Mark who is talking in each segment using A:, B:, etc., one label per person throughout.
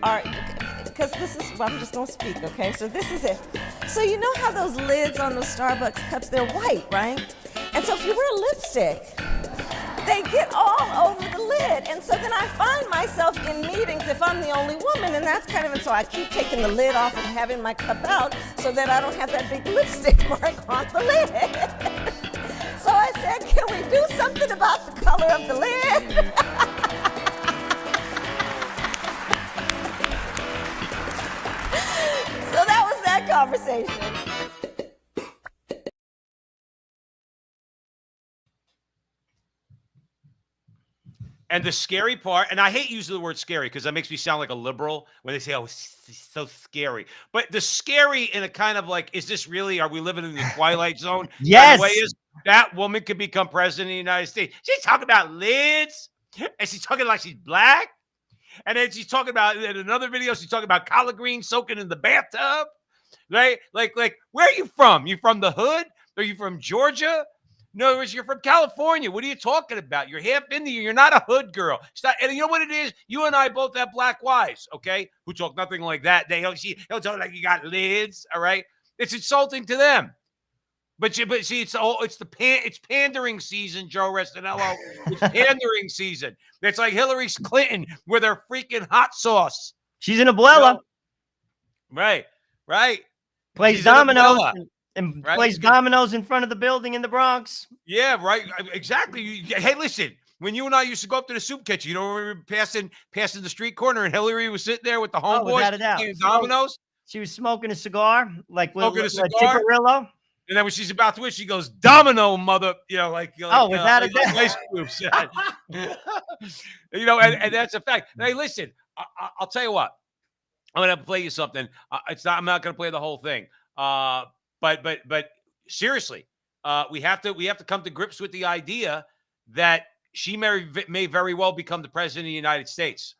A: All right, because this is, well, I'm just gonna speak, okay? So this is it. So you know how those lids on those Starbucks cups, they're white, right? And so if you wear lipstick, they get all over the lid. And so then I find myself in meetings if I'm the only woman, and that's kind of, and so I keep taking the lid off and having my cup out so that I don't have that big lipstick mark on the lid. So I said, can we do something about the color of the lid? So that was that conversation.
B: And the scary part, and I hate using the word scary because that makes me sound like a liberal when they say, oh, it's so scary. But the scary in a kind of like, is this really, are we living in the Twilight Zone? Kind of way
C: Yes.
B: is that woman could become president of the United States. She's talking about lids and she's talking like she's black. And then she's talking about, in another video, she's talking about collard greens soaking in the bathtub. Right? Like, where are you from? You from the hood? Are you from Georgia? In other words, you're from California. What are you talking about? You're half Indian. You're not a hood girl. Stop. And you know what it is? You and I both have black wives, okay, who talk nothing like that. He'll talk like you got lids, all right? It's insulting to them. But see, it's pandering season, Joe Restinello. It's pandering season. It's like Hillary Clinton with her freaking hot sauce.
C: She's in Abuela.
B: You know? Right.
C: Plays
B: She's
C: dominoes and
B: right?
C: plays dominoes in front of the building in the Bronx.
B: Yeah, right. Exactly. Hey, listen, when you and I used to go up to the soup kitchen, you know, when we were passing the street corner and Hillary was sitting there with the homeboys playing dominoes.
C: She was smoking a cigar, like
B: Smoking a cigar.
C: Chicarillo.
B: And then when she's about to win, she goes, "Domino, mother!" You know,
C: without a doubt.
B: Ice Cube said. You know, and that's a fact. Hey, listen, I'll tell you what. I'm gonna play you something. I'm not gonna play the whole thing. But seriously, we have to come to grips with the idea that she may very well become the president of the United States.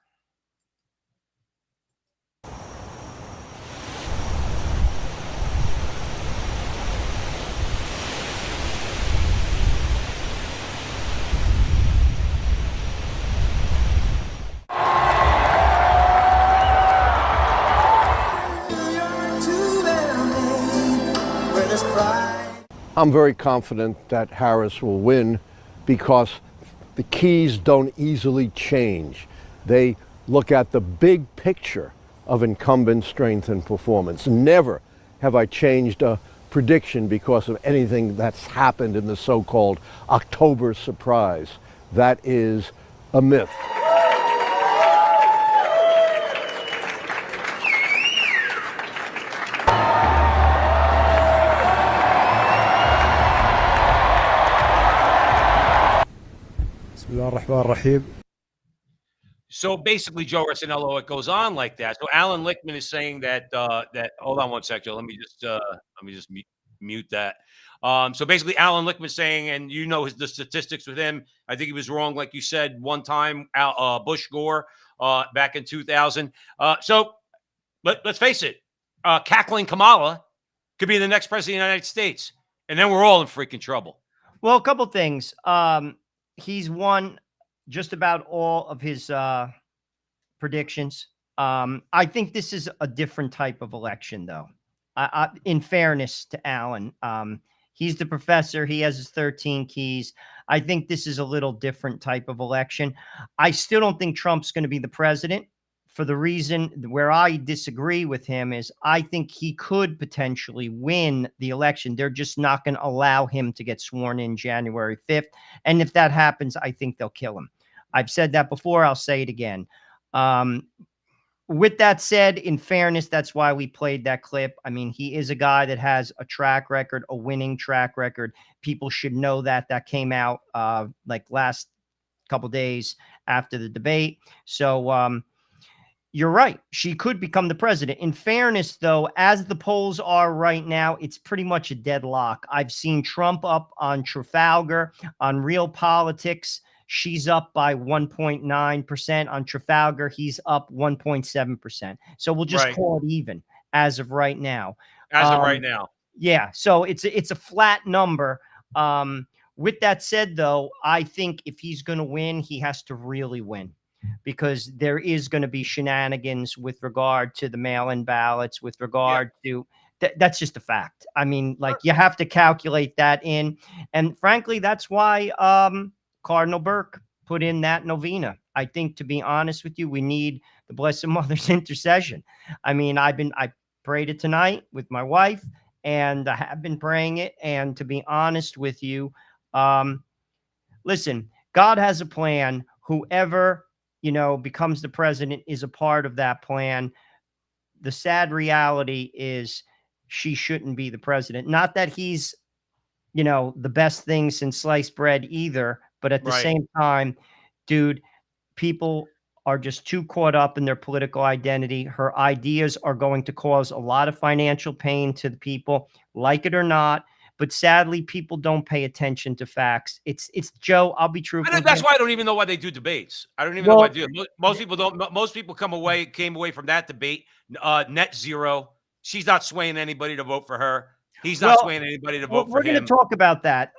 D: I'm very confident that Harris will win because the keys don't easily change. They look at the big picture of incumbent strength and performance. Never have I changed a prediction because of anything that's happened in the so-called October surprise. That is a myth.
B: So basically, Joe Ressinello, it goes on like that. So Alan Lichtman is saying that hold on one sec, Joe. Let me just mute that. So basically, Alan Lichtman saying, and you know the statistics with him. I think he was wrong, like you said one time. Bush Gore back in 2000. So let's face it, cackling Kamala could be the next president of the United States, and then we're all in freaking trouble.
C: Well, a couple things. He's won just about all of his predictions. I think this is a different type of election, though. In fairness to Alan, he's the professor. He has his 13 keys. I think this is a little different type of election. I still don't think Trump's going to be the president, for the reason where I disagree with him is I think he could potentially win the election. They're just not going to allow him to get sworn in January 5th. And if that happens, I think they'll kill him. I've said that before. I'll say it again. With that said, in fairness, that's why we played that clip. I mean, he is a guy that has a track record, a winning track record. People should know that. That came out like last couple days after the debate. So you're right. She could become the president. In fairness, though, as the polls are right now, it's pretty much a deadlock. I've seen Trump up on Trafalgar, on Real Politics. She's up by 1.9%. On Trafalgar, he's up 1.7%. So we'll just call it even as of right now. Yeah. So it's a flat number. With that said, though, I think if he's going to win, he has to really win. because there is going to be shenanigans with regard to the mail-in ballots, with regard to that's just a fact. I mean, like, you have to calculate that in. And frankly, that's why Cardinal Burke put in that novena. I think, to be honest with you, we need the Blessed Mother's intercession. I mean, I prayed it tonight with my wife, and I have been praying it. And to be honest with you, listen, God has a plan. Whoever, becomes the president is a part of that plan. The sad reality is she shouldn't be the president. Not that he's, the best thing since sliced bread either, but at the same time, dude, people are just too caught up in their political identity. Her ideas are going to cause a lot of financial pain to the people, like it or not. But sadly, people don't pay attention to facts. It's Joe. I'll be truthful.
B: That's why I don't even know why they do debates. I don't even know why they do it. Most people don't. Most people came away from that debate net zero. She's not swaying anybody to vote for her. He's not swaying anybody to vote for him.
C: We're going to talk about that.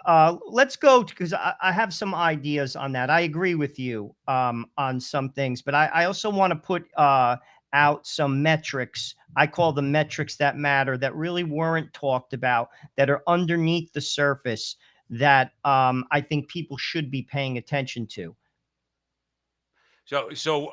C: Let's go, because I have some ideas on that. I agree with you on some things, but I also want to put out some metrics. I call them metrics that matter, that really weren't talked about, that are underneath the surface, that I think people should be paying attention to.
B: So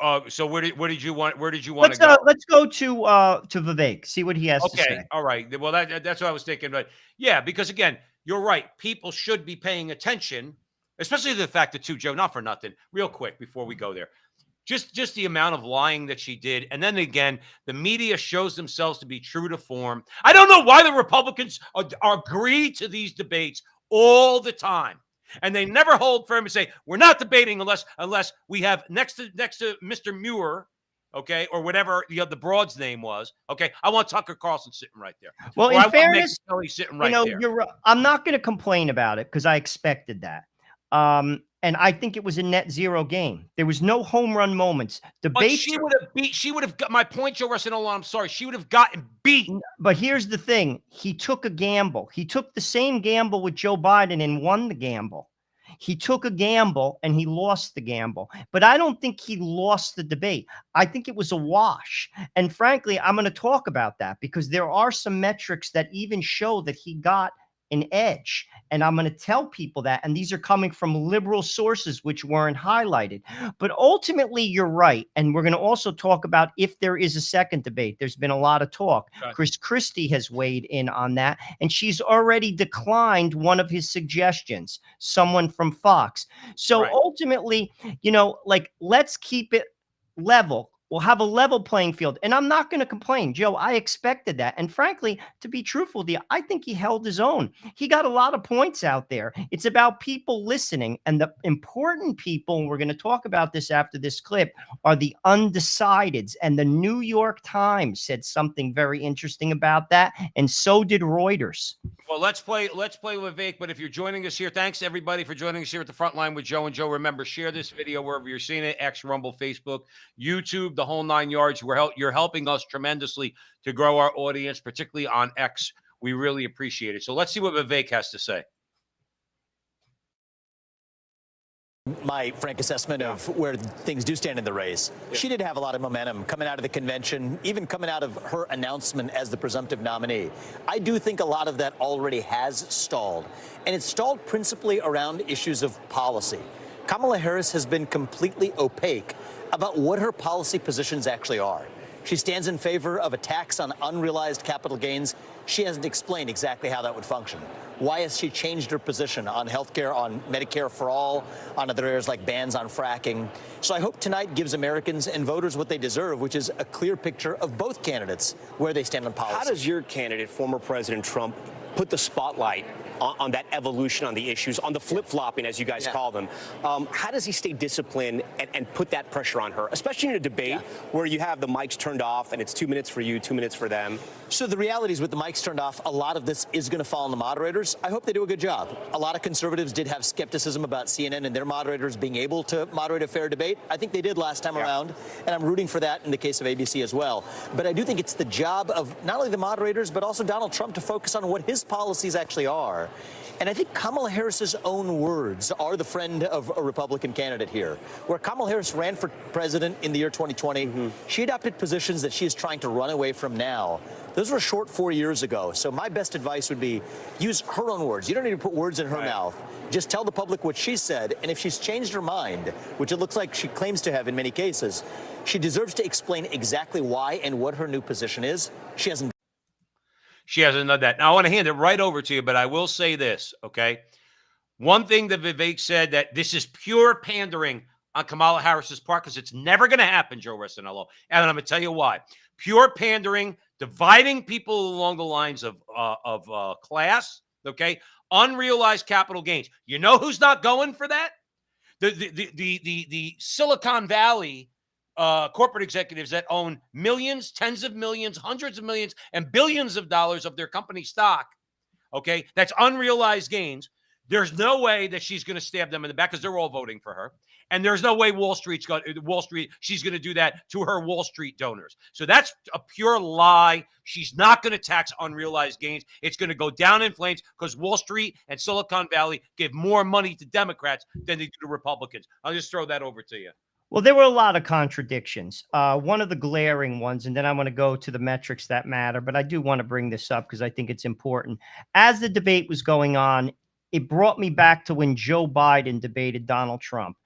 B: where did you want to go?
C: Let's go to Vivek, see what he has to say.
B: Okay, all right. Well, that's what I was thinking. But yeah, because again, you're right. People should be paying attention, especially to the fact that, too, Joe, not for nothing, real quick before we go there. Just the amount of lying that she did. And then again, the media shows themselves to be true to form. I don't know why the Republicans agree to these debates all the time. And they never hold firm and say, we're not debating unless we have next to Mr. Muir, okay, or whatever the broad's name was, okay, I want Tucker Carlson sitting right there.
C: Well, in fairness,
B: sitting right there.
C: I'm not going to complain about it, because I expected that. And I think it was a net zero game. There was no home run moments.
B: Debates. She would have got my point, Joe Rossinello. I'm sorry. She would have gotten beat.
C: But here's the thing. He took a gamble. He took the same gamble with Joe Biden and won the gamble. He took a gamble and he lost the gamble. But I don't think he lost the debate. I think it was a wash. And frankly, I'm going to talk about that, because there are some metrics that even show that he got an edge. And I'm going to tell people that. And these are coming from liberal sources, which weren't highlighted. But ultimately, you're right. And we're going to also talk about if there is a second debate. There's been a lot of talk. Right. Chris Christie has weighed in on that. And she's already declined one of his suggestions, someone from Fox. So ultimately, let's keep it level. We'll have a level playing field. And I'm not going to complain, Joe. I expected that. And frankly, to be truthful with you, I think he held his own. He got a lot of points out there. It's about people listening. And the important people, and we're going to talk about this after this clip, are the undecideds. And the New York Times said something very interesting about that. And so did Reuters.
B: Well, let's play with Vivek. But if you're joining us here, thanks everybody for joining us here at the front line with Joe and Joe. Remember, share this video wherever you're seeing it: X, Rumble, Facebook, YouTube, the whole 9 yards. You're helping us tremendously to grow our audience, particularly on X. We really appreciate it. So let's see what Vivek has to say.
E: My frank assessment of where things do stand in the race. She did have a lot of momentum coming out of the convention, even coming out of her announcement as the presumptive nominee. I do think a lot of that already has stalled, and it's stalled principally around issues of policy. Kamala Harris has been completely opaque about what her policy positions actually are. She stands in favor of a tax on unrealized capital gains. She hasn't explained exactly how that would function. Why has she changed her position on health care, on Medicare for all, on other areas like bans on fracking? So I hope tonight gives Americans and voters what they deserve, which is a clear picture of both candidates, where they stand on policy.
F: How does your candidate, former President Trump, put the spotlight on that evolution, on the issues, on the flip-flopping, as you guys call them? How does he stay disciplined and put that pressure on her, especially in a debate where you have the mics turned off and it's 2 minutes for you, 2 minutes for them?
E: So the reality is, with the mics turned off, a lot of this is going to fall on the moderators. I hope they do a good job. A lot of conservatives did have skepticism about CNN and their moderators being able to moderate a fair debate. I think they did last time around, and I'm rooting for that in the case of ABC as well. But I do think it's the job of not only the moderators, but also Donald Trump to focus on what his policies actually are. And I think Kamala Harris's own words are the friend of a Republican candidate here. Where Kamala Harris ran for president in the year 2020, she adopted positions that she is trying to run away from now. Those were short 4 years ago. So my best advice would be use her own words. You don't need to put words in her mouth. Just tell the public what she said. And if she's changed her mind, which it looks like she claims to have in many cases, she deserves to explain exactly why and what her new position is. She hasn't.
B: She hasn't done that. Now, I want to hand it right over to you, but I will say this, okay? One thing that Vivek said, that this is pure pandering on Kamala Harris's part, because it's never going to happen, Joe Resinello. And I'm going to tell you why. Pure pandering, dividing people along the lines of class, okay? Unrealized capital gains. You know who's not going for that? The Silicon Valley corporate executives that own millions, tens of millions, hundreds of millions, and billions of dollars of their company stock. Okay, that's unrealized gains. There's no way that she's going to stab them in the back because they're all voting for her, and there's no way she's going to do that to her Wall Street donors. So that's a pure lie. She's not going to tax unrealized gains. It's going to go down in flames because Wall Street and Silicon Valley give more money to Democrats than they do to Republicans. I'll just throw that over to you.
C: Well, there were a lot of contradictions. One of the glaring ones, and then I'm going to go to the metrics that matter, but I do want to bring this up because I think it's important. As the debate was going on, it brought me back to when Joe Biden debated Donald Trump,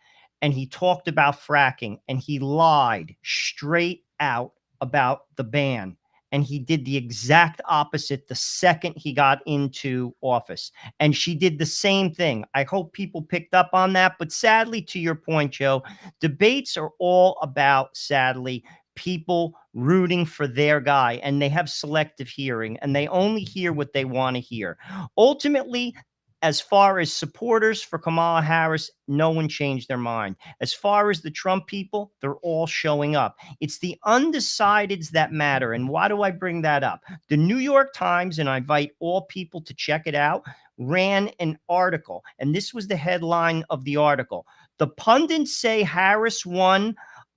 C: and he talked about fracking, and he lied straight out about the ban. And he did the exact opposite the second he got into office. And she did the same thing. I hope people picked up on that. But sadly, to your point, Joe, debates are all about, sadly, people rooting for their guy. And they have selective hearing. And they only hear what they want to hear. Ultimately, as far as supporters for Kamala Harris, no one changed their mind. As far as the Trump people, they're all showing up. It's the undecideds that matter. And why do I bring that up? The New York Times, and I invite all people to check it out, ran an article. And this was the headline of the article. The pundits say Harris won.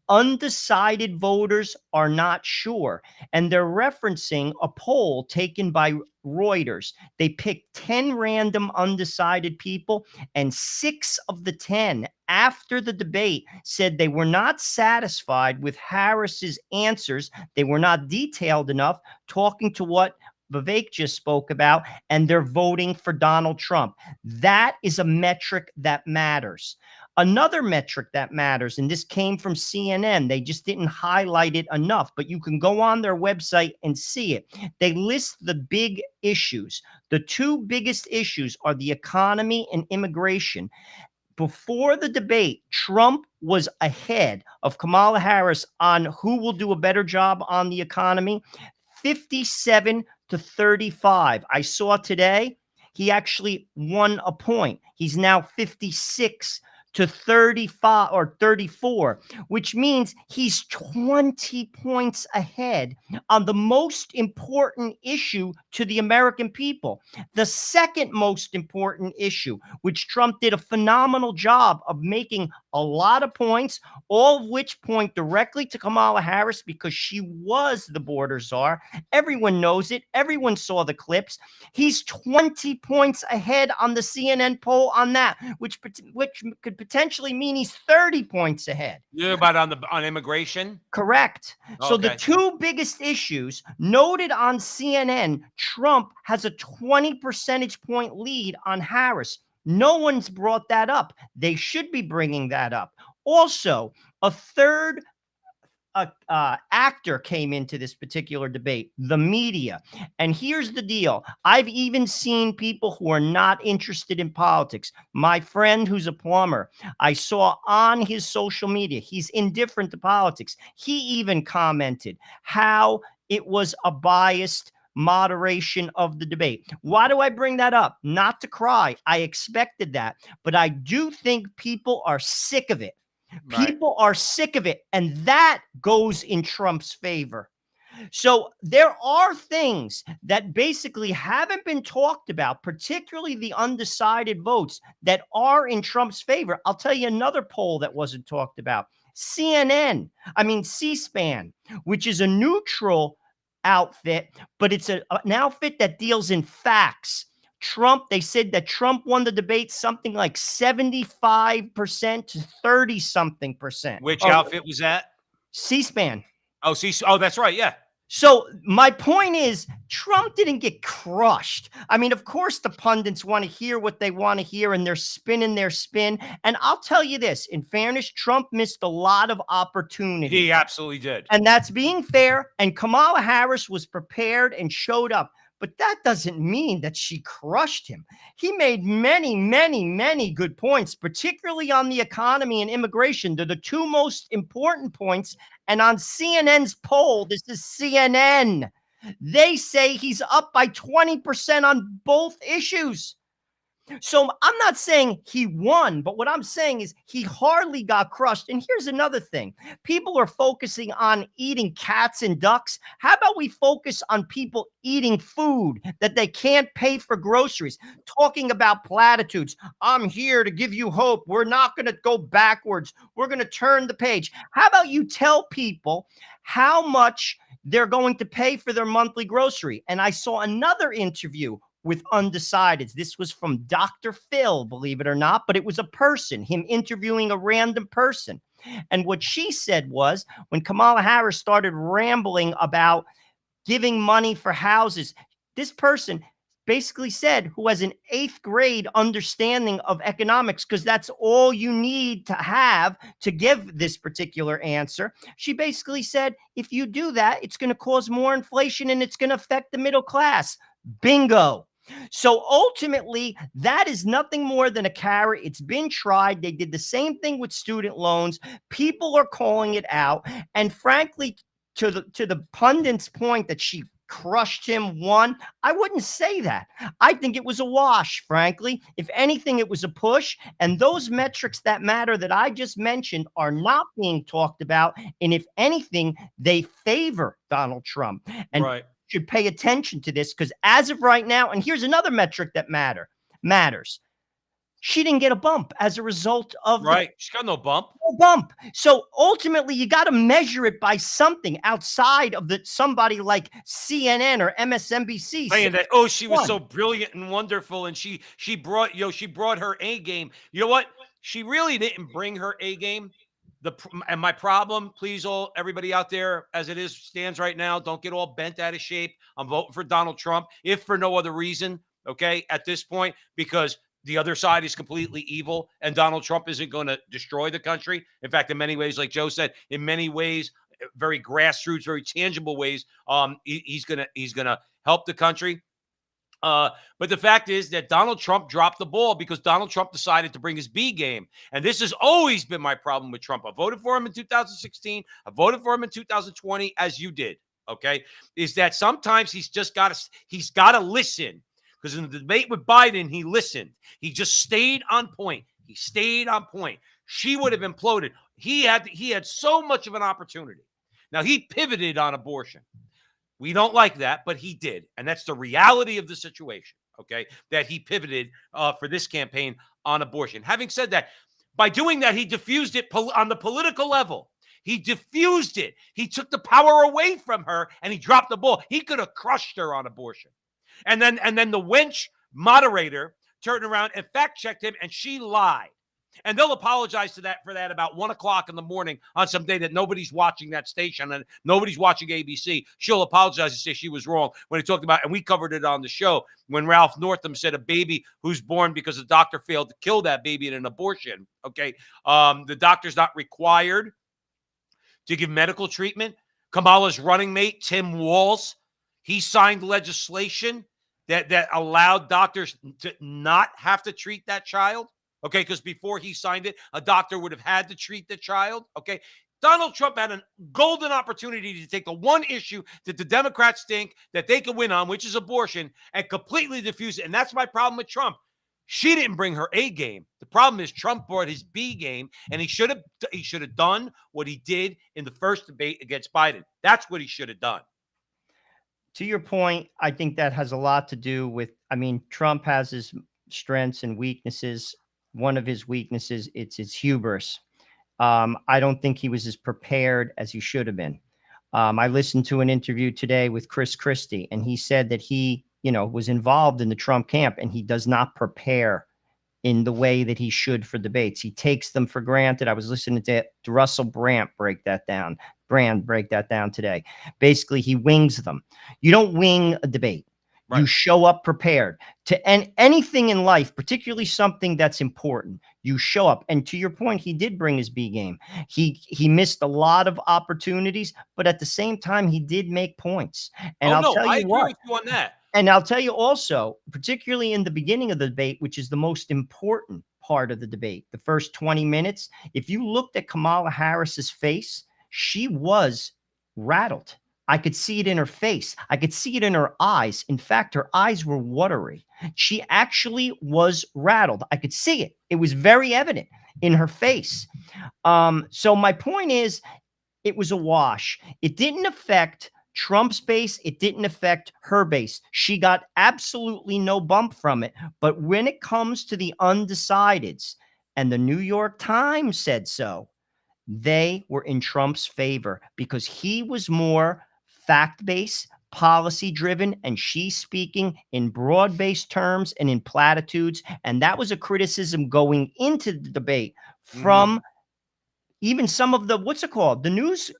C: Undecided voters are not sure. And they're referencing a poll taken by Reuters. They picked 10 random undecided people, and 6 of the 10 after the debate said they were not satisfied with Harris's answers. They were not detailed enough, talking to what Vivek just spoke about, and they're voting for Donald Trump. That is a metric that matters. Another metric that matters, and this came from CNN, they just didn't highlight it enough, but you can go on their website and see it. They list the big issues. The 2 biggest issues are the economy and immigration. Before the debate, Trump was ahead of Kamala Harris on who will do a better job on the economy, 57 to 35. I saw today he actually won a point. He's now 56 to 35 or 34, which means he's 20 points ahead on the most important issue to the American people. The second most important issue, which Trump did a phenomenal job of making a lot of points, all of which point directly to Kamala Harris because she was the border czar. Everyone knows it. Everyone saw the clips. He's 20 points ahead on the CNN poll on that, which could potentially mean he's 30 points ahead.
B: You're about on immigration?
C: Correct. So the
B: Okay.
C: 2 biggest issues noted on CNN, Trump has a 20 percentage point lead on Harris. No one's brought that up. They should be bringing that up. Also, a third actor came into this particular debate, the media. And here's the deal. I've even seen people who are not interested in politics. My friend who's a plumber, I saw on his social media, he's indifferent to politics. He even commented how it was a biased moderation of the debate. Why do I bring that up? Not to cry. I expected that. But I do think people are sick of it.
B: Right.
C: People are sick of it, and that goes in Trump's favor. So there are things that basically haven't been talked about, particularly the undecided votes that are in Trump's favor. I'll tell you another poll that wasn't talked about. C-SPAN, which is a neutral outfit, but it's an outfit that deals in facts. They said that Trump won the debate something like 75% to 30 something percent.
B: Which outfit was that?
C: C-SPAN.
B: Oh, see, oh, that's right. Yeah.
C: So my point is, Trump didn't get crushed. I mean, of course, the pundits want to hear what they want to hear, and they're spinning their spin. And I'll tell you this, in fairness, Trump missed a lot of opportunity.
B: He absolutely did.
C: And that's being fair. And Kamala Harris was prepared and showed up. But that doesn't mean that she crushed him. He made many, many, many good points, particularly on the economy and immigration. They're the two most important points. And on CNN's poll, this is CNN, they say he's up by 20% on both issues. So I'm not saying he won, but what I'm saying is he hardly got crushed. And here's another thing. People are focusing on eating cats and ducks. How about we focus on people eating food that they can't pay for groceries, talking about platitudes. I'm here to give you hope. We're not going to go backwards. We're going to turn the page. How about you tell people how much they're going to pay for their monthly grocery? And I saw another interview with undecideds. This was from Dr. Phil, believe it or not, but it was a person, him interviewing a random person. And what she said was, when Kamala Harris started rambling about giving money for houses, this person basically said, who has an 8th grade understanding of economics, because that's all you need to have to give this particular answer. She basically said, if you do that, it's going to cause more inflation and it's going to affect the middle class. Bingo. So ultimately, that is nothing more than a carrot. It's been tried. They did the same thing with student loans. People are calling it out. And frankly, to the pundit's point that she crushed him, won, I wouldn't say that. I think it was a wash, frankly. If anything, it was a push. And those metrics that matter that I just mentioned are not being talked about. And if anything, they favor Donald Trump. And
B: Right.
C: should pay attention to this, because as of right now, and here's another metric that matters. She didn't get a bump as a result of
B: Right. She got no bump.
C: no bump. So ultimately, you got to measure it by something outside of somebody like CNN or MSNBC
B: Saying that, oh, she was
C: One.
B: so brilliant and wonderful, and she brought her A game. You know what? She really didn't bring her A game. And my problem, please, everybody out there, as it stands right now, don't get all bent out of shape. I'm voting for Donald Trump, if for no other reason, okay, at this point, because the other side is completely evil, and Donald Trump isn't going to destroy the country. In fact, in many ways, like Joe said, in many ways, very grassroots, very tangible ways, he's gonna help the country. But the fact is that Donald Trump dropped the ball because Donald Trump decided to bring his B game. And this has always been my problem with Trump. I voted for him in 2016. I voted for him in 2020, as you did. Okay. Is that sometimes he's got to listen, because in the debate with Biden, he listened. He just stayed on point. He stayed on point. She would have imploded. He had so much of an opportunity. Now, he pivoted on abortion. We don't like that, but he did. And that's the reality of the situation, okay, that he pivoted for this campaign on abortion. Having said that, by doing that, he diffused it on the political level. He diffused it. He took the power away from her, and he dropped the ball. He could have crushed her on abortion. And then the wench moderator turned around and fact-checked him, and she lied. And they'll apologize for that about 1 o'clock in the morning on some day that nobody's watching that station and nobody's watching ABC. She'll apologize and say she was wrong when he talked about, and we covered it on the show, when Ralph Northam said a baby who's born because the doctor failed to kill that baby in an abortion. Okay. The doctor's not required to give medical treatment. Kamala's running mate, Tim Walz, he signed legislation that allowed doctors to not have to treat that child. Okay, because before he signed it, a doctor would have had to treat the child. Okay, Donald Trump had a golden opportunity to take the one issue that the Democrats think that they can win on, which is abortion, and completely diffuse it. And that's my problem with Trump. She didn't bring her A game. The problem is Trump brought his B game, and he should have done what he did in the first debate against Biden. That's what he should have done.
C: To your point, I think that has a lot to do with, Trump has his strengths and weaknesses. One of his weaknesses, it's his hubris. I don't think he was as prepared as he should have been. I listened to an interview today with Chris Christie, and he said that he was involved in the Trump camp, and he does not prepare in the way that he should for debates. He takes them for granted. I was listening to Russell Brand break that down today. Basically, he wings them. You don't wing a debate.
B: Right.
C: You show up prepared to anything in life, particularly something that's important. You show up. And to your point, he did bring his B game. He missed a lot of opportunities, but at the same time, he did make points. And
B: Oh,
C: I'll
B: no,
C: tell
B: I
C: you
B: agree
C: what.
B: with you on that.
C: And I'll tell you also, particularly in the beginning of the debate, which is the most important part of the debate, the first 20 minutes, if you looked at Kamala Harris's face, she was rattled. I could see it in her face. I could see it in her eyes. In fact, her eyes were watery. She actually was rattled. I could see it. It was very evident in her face. So my point is, it was a wash. It didn't affect Trump's base. It didn't affect her base. She got absolutely no bump from it. But when it comes to the undecideds, and the New York Times said so, they were in Trump's favor because he was more fact-based, policy-driven, and she's speaking in broad-based terms and in platitudes. And that was a criticism going into the debate from even some of the, what's it called? The news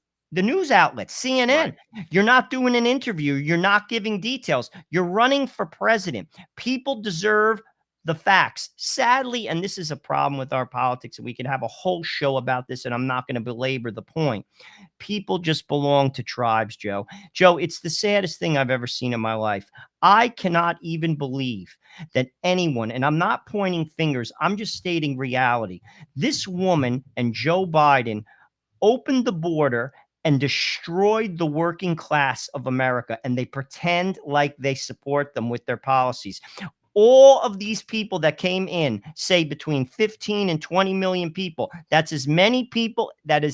C: outlets, CNN.
B: Right.
C: You're not doing an interview. You're not giving details. You're running for president. People deserve the facts. Sadly, and this is a problem with our politics, and we could have a whole show about this, and I'm not going to belabor the point. People just belong to tribes, Joe. Joe, it's the saddest thing I've ever seen in my life. I cannot even believe that anyone, and I'm not pointing fingers, I'm just stating reality. This woman and Joe Biden opened the border and destroyed the working class of America, and they pretend like they support them with their policies. All of these people that came in, say between 15 and 20 million people, that's as many people that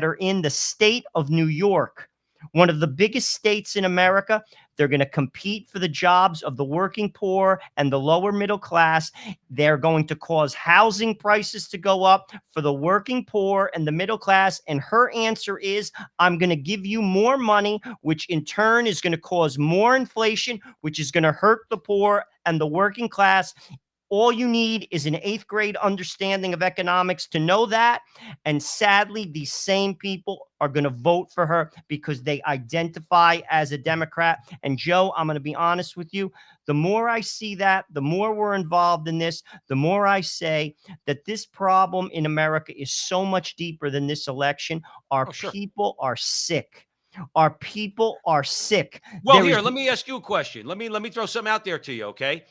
C: are in the state of New York, one of the biggest states in America. They're going to compete for the jobs of the working poor and the lower middle class. They're going to cause housing prices to go up for the working poor and the middle class. And her answer is, I'm going to give you more money, which in turn is going to cause more inflation, which is going to hurt the poor and the working class. All you need is an 8th grade understanding of economics to know that. And sadly, these same people are going to vote for her because they identify as a Democrat. And Joe, I'm going to be honest with you. The more I see that, the more we're involved in this, the more I say that this problem in America is so much deeper than this election. Our people are sick. Our people are sick.
B: Well, here, let me ask you a question. Let me throw something out there to you, okay?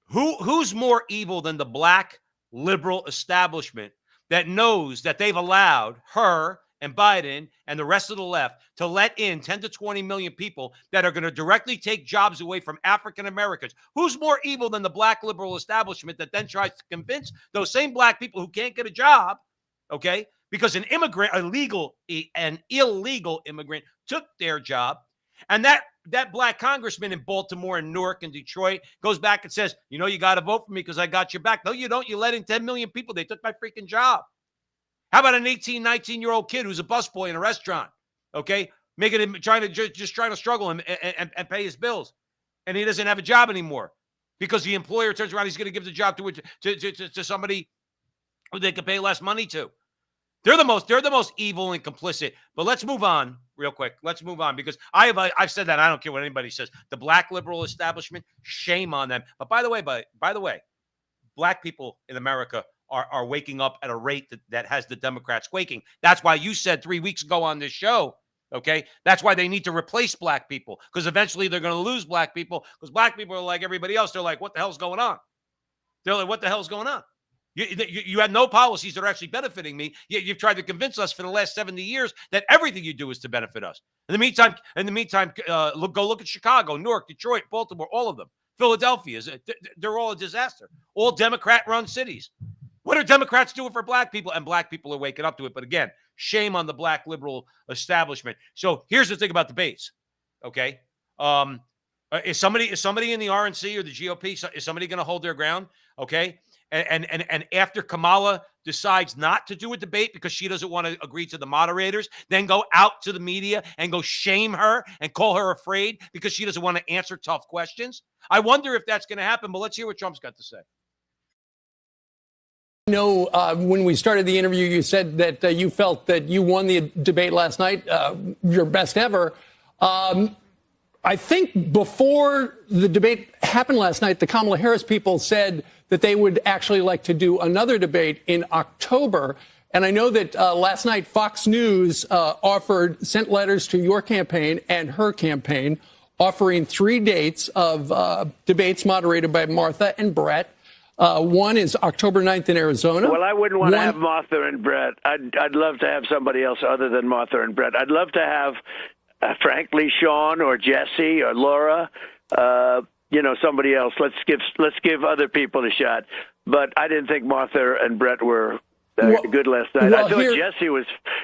B: Who's more evil than the black liberal establishment that knows that they've allowed her and Biden and the rest of the left to let in 10 to 20 million people that are going to directly take jobs away from African Americans? Who's more evil than the black liberal establishment that then tries to convince those same black people who can't get a job, okay, because an immigrant, an illegal immigrant took their job, and that black congressman in Baltimore and Newark and Detroit goes back and says, you got to vote for me because I got your back. No, you don't. You let in 10 million people. They took my freaking job. How about an 18, 19-year-old kid who's a busboy in a restaurant, okay, trying to struggle and pay his bills, and he doesn't have a job anymore because the employer turns around, he's going to give the job to somebody who they can pay less money to. They're the most evil and complicit. But let's move on real quick. Let's move on because I've said that. I don't care what anybody says. The black liberal establishment, shame on them. But by the way, black people in America are waking up at a rate that has the Democrats quaking. That's why you said 3 weeks ago on this show, okay, that's why they need to replace black people, because eventually they're going to lose black people, because black people are like everybody else. They're like, what the hell's going on? They're like, what the hell's going on? You have no policies that are actually benefiting me. You've tried to convince us for the last 70 years that everything you do is to benefit us. In the meantime, go look at Chicago, Newark, Detroit, Baltimore, all of them. Philadelphia, they're all a disaster. All Democrat-run cities. What are Democrats doing for black people? And black people are waking up to it. But again, shame on the black liberal establishment. So here's the thing about debates, okay? Is somebody in the RNC or the GOP, is somebody going to hold their ground, okay? And after Kamala decides not to do a debate because she doesn't want to agree to the moderators, then go out to the media and go shame her and call her afraid because she doesn't want to answer tough questions. I wonder if that's going to happen, but let's hear what Trump's got to say.
G: When we started the interview, you said that you felt that you won the debate last night, your best ever. I think before the debate happened last night, the Kamala Harris people said that they would actually like to do another debate in October. And I know that last night Fox News sent letters to your campaign and her campaign offering 3 dates of debates moderated by Martha and Brett. One is October 9th in Arizona.
H: Well, I wouldn't want to have Martha and Brett. I'd love to have somebody else other than Martha and Brett. I'd love to have, frankly, Sean or Jesse or Laura, somebody else. Let's give other people a shot. But I didn't think Martha and Brett were good last night. I thought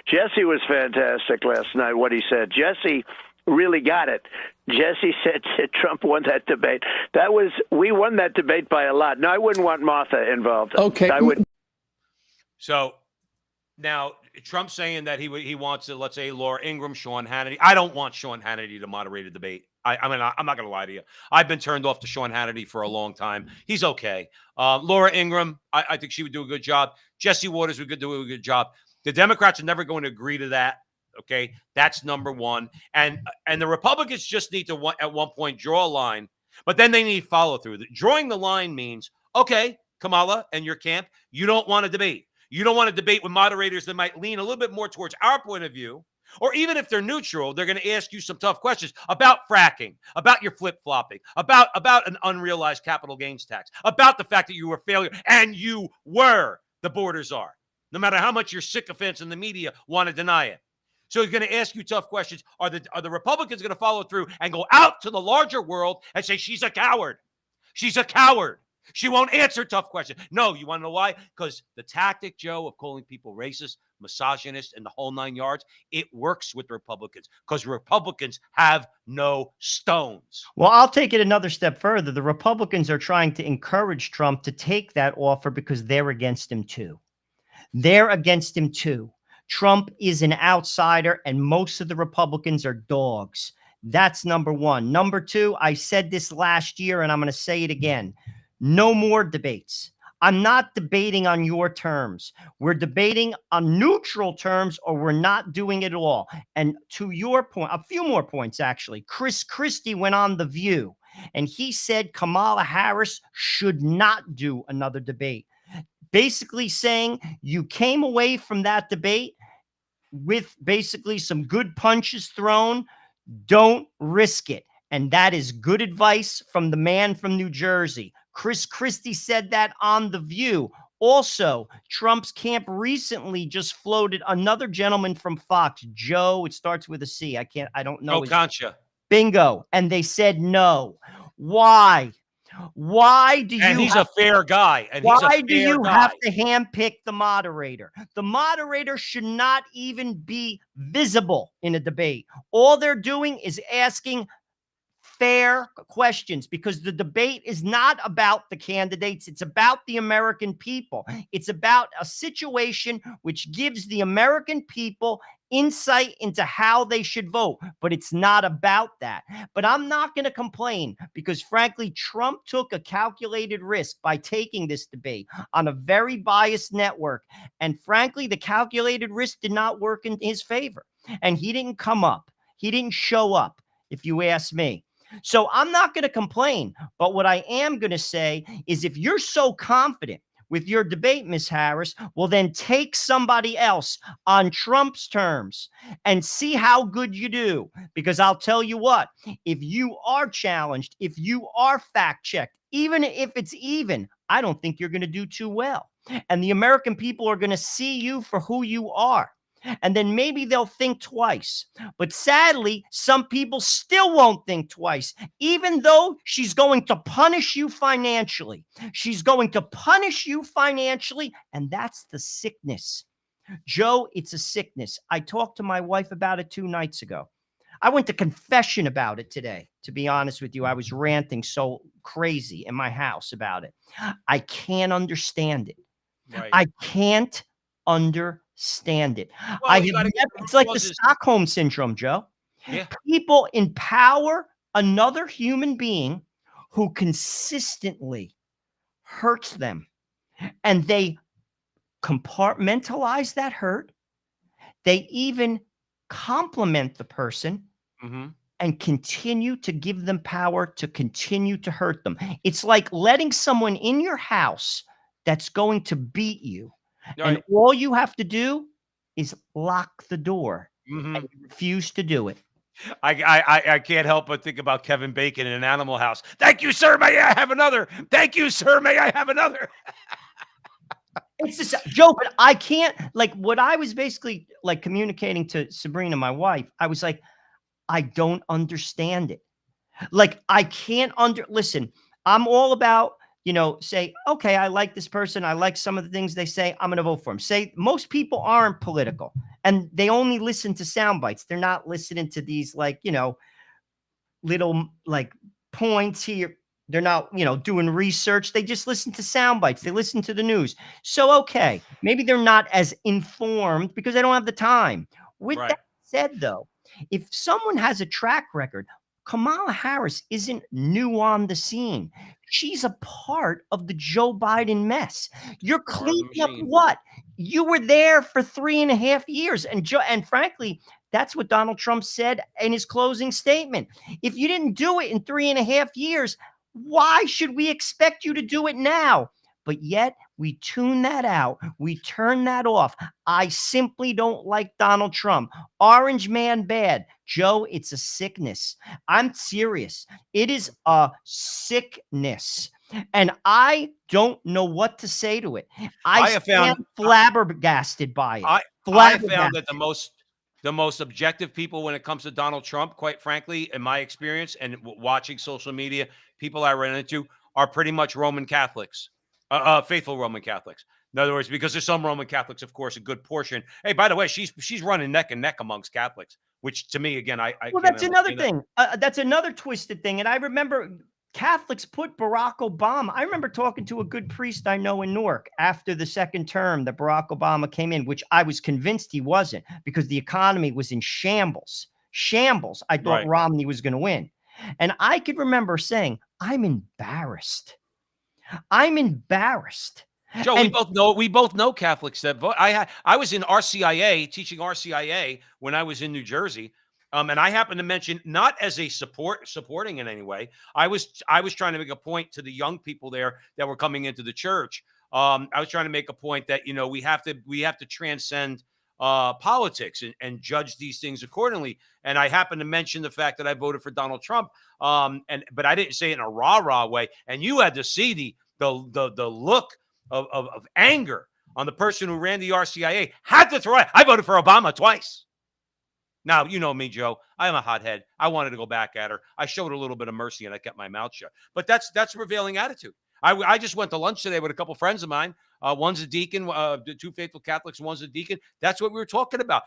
H: Jesse was fantastic last night. What he said, Jesse really got it. Jesse said Trump won that debate. We won that debate by a lot. No, I wouldn't want Martha involved.
G: Okay.
H: I would.
B: So now Trump's saying that he wants to, let's say, Laura Ingraham, Sean Hannity. I don't want Sean Hannity to moderate a debate. I'm not going to lie to you. I've been turned off to Sean Hannity for a long time. He's okay. Laura Ingraham, I think she would do a good job. Jesse Waters would do a good job. The Democrats are never going to agree to that. Okay, that's number one. And the Republicans just need to, at one point, draw a line, but then they need follow through. Drawing the line means, okay, Kamala and your camp, you don't want to debate. You don't want to debate with moderators that might lean a little bit more towards our point of view, or even if they're neutral, they're going to ask you some tough questions about fracking, about your flip-flopping, about an unrealized capital gains tax, about the fact that you were a failure, and you were, the borders are, no matter how much your sycophants in the media want to deny it. So he's going to ask you tough questions. Are the Republicans going to follow through and go out to the larger world and say, she's a coward? She's a coward. She won't answer tough questions. No, you want to know why? Because the tactic, Joe, of calling people racist, misogynist, and the whole 9 yards, it works with Republicans because Republicans have no stones.
C: Well, I'll take it another step further. The Republicans are trying to encourage Trump to take that offer because they're against him too. They're against him too. Trump is an outsider, and most of the Republicans are dogs. That's number one. Number two, I said this last year, and I'm going to say it again. No more debates. I'm not debating on your terms. We're debating on neutral terms, or we're not doing it at all. And to your point, a few more points, actually. Chris Christie went on The View, and he said Kamala Harris should not do another debate. Basically saying you came away from that debate with basically some good punches thrown. Don't risk it. And that is good advice from the man from New Jersey. Chris Christie said that on The View. Also, Trump's camp recently just floated another gentleman from Fox, Joe. It starts with a C. I don't know.
B: Concha.
C: Bingo. And they said no. Why? Why do you?
B: And he's a fair guy.
C: Why do you have to handpick the moderator? The moderator should not even be visible in a debate. All they're doing is asking fair questions, because the debate is not about the candidates. It's about the American people. It's about a situation which gives the American people insight into how they should vote, but it's not about that. But I'm not going to complain because, frankly, Trump took a calculated risk by taking this debate on a very biased network. And frankly, the calculated risk did not work in his favor. And he didn't come up. He didn't show up, if you ask me. So I'm not going to complain. But what I am going to say is, if you're so confident with your debate, Ms. Harris, well, then take somebody else on Trump's terms and see how good you do. Because I'll tell you what, if you are challenged, if you are fact-checked, even if it's even, I don't think you're going to do too well. And the American people are going to see you for who you are. And then maybe they'll think twice. But sadly, some people still won't think twice, even though she's going to punish you financially. She's going to punish you financially, and that's the sickness. Joe, it's a sickness. I talked to my wife about it 2 nights ago. I went to confession about it today. To be honest with you, I was ranting so crazy in my house about it. I can't understand it.
B: Right.
C: I can't understand it.
B: Well, you gotta get the
C: It's
B: root
C: like the
B: causes.
C: Stockholm syndrome, Joe.
B: Yeah.
C: People empower another human being who consistently hurts them, and they compartmentalize that hurt. They even compliment the person
B: Mm-hmm.
C: and continue to give them power to continue to hurt them. It's like letting someone in your house that's going to beat you, and
B: Right.
C: all you have to do is lock the door,
B: Mm-hmm.
C: and you refuse to do it.
B: I can't help but think about Kevin Bacon in Animal House. Thank you, sir. May I have another? Thank you, sir. May I have another?
C: It's just Joe, but I can't, like, what I was basically like communicating to Sabrina, my wife. I was like, I don't understand it. Like, I can't listen. I'm all about, say, okay, I like this person. I like some of the things they say. I'm going to vote for them. Say, most people aren't political and they only listen to sound bites. They're not listening to these, like, little like points here. They're not, doing research. They just listen to sound bites. They listen to the news. So, okay, maybe they're not as informed because they don't have the time. With
B: Right.
C: that said, though, if someone has a track record, Kamala Harris isn't new on the scene. She's a part of the Joe Biden mess. You're
B: Part of the
C: cleaning up
B: machine.
C: what? You were there for 3.5 years. And frankly, that's what Donald Trump said in his closing statement. If you didn't do it in 3.5 years, why should we expect you to do it now? But yet we tune that out. We turn that off. I simply don't like Donald Trump. Orange man bad. Joe, it's a sickness. I'm serious. It is a sickness. And I don't know what to say to it.
B: I have found
C: stand flabbergasted by it.
B: I have found that
C: Flabbergasted.
B: the most objective people when it comes to Donald Trump, quite frankly, in my experience and watching social media, people I run into are pretty much Roman Catholics, faithful Roman Catholics. In other words, because there's some Roman Catholics, of course, a good portion. Hey, by the way, she's running neck and neck amongst Catholics, which to me, again, I
C: Well,
B: can't
C: that's another
B: understand
C: thing. That's another twisted thing. And I remember Catholics put Barack Obama. I remember talking to a good priest I know in Newark after the second term that Barack Obama came in, which I was convinced he wasn't because the economy was in shambles. Shambles. I thought
B: Right.
C: Romney was going to win. And I could remember saying, I'm embarrassed. I'm embarrassed.
B: Joe,
C: And
B: we both know Catholics that vote. I was in RCIA teaching RCIA when I was in New Jersey, and I happened to mention not as a supporting in any way. I was trying to make a point to the young people there that were coming into the church. I was trying to make a point that we have to transcend politics and judge these things accordingly. And I happened to mention the fact that I voted for Donald Trump, but I didn't say it in a rah way. And you had to see the look of anger on the person who ran the RCIA. Had to throw it. I voted for Obama twice. Now, you know me, Joe. I'm a hothead. I wanted to go back at her. I showed a little bit of mercy and I kept my mouth shut. But that's prevailing attitude. I just went to lunch today with a couple friends of mine. One's a deacon, the two faithful Catholics, one's a deacon. That's what we were talking about.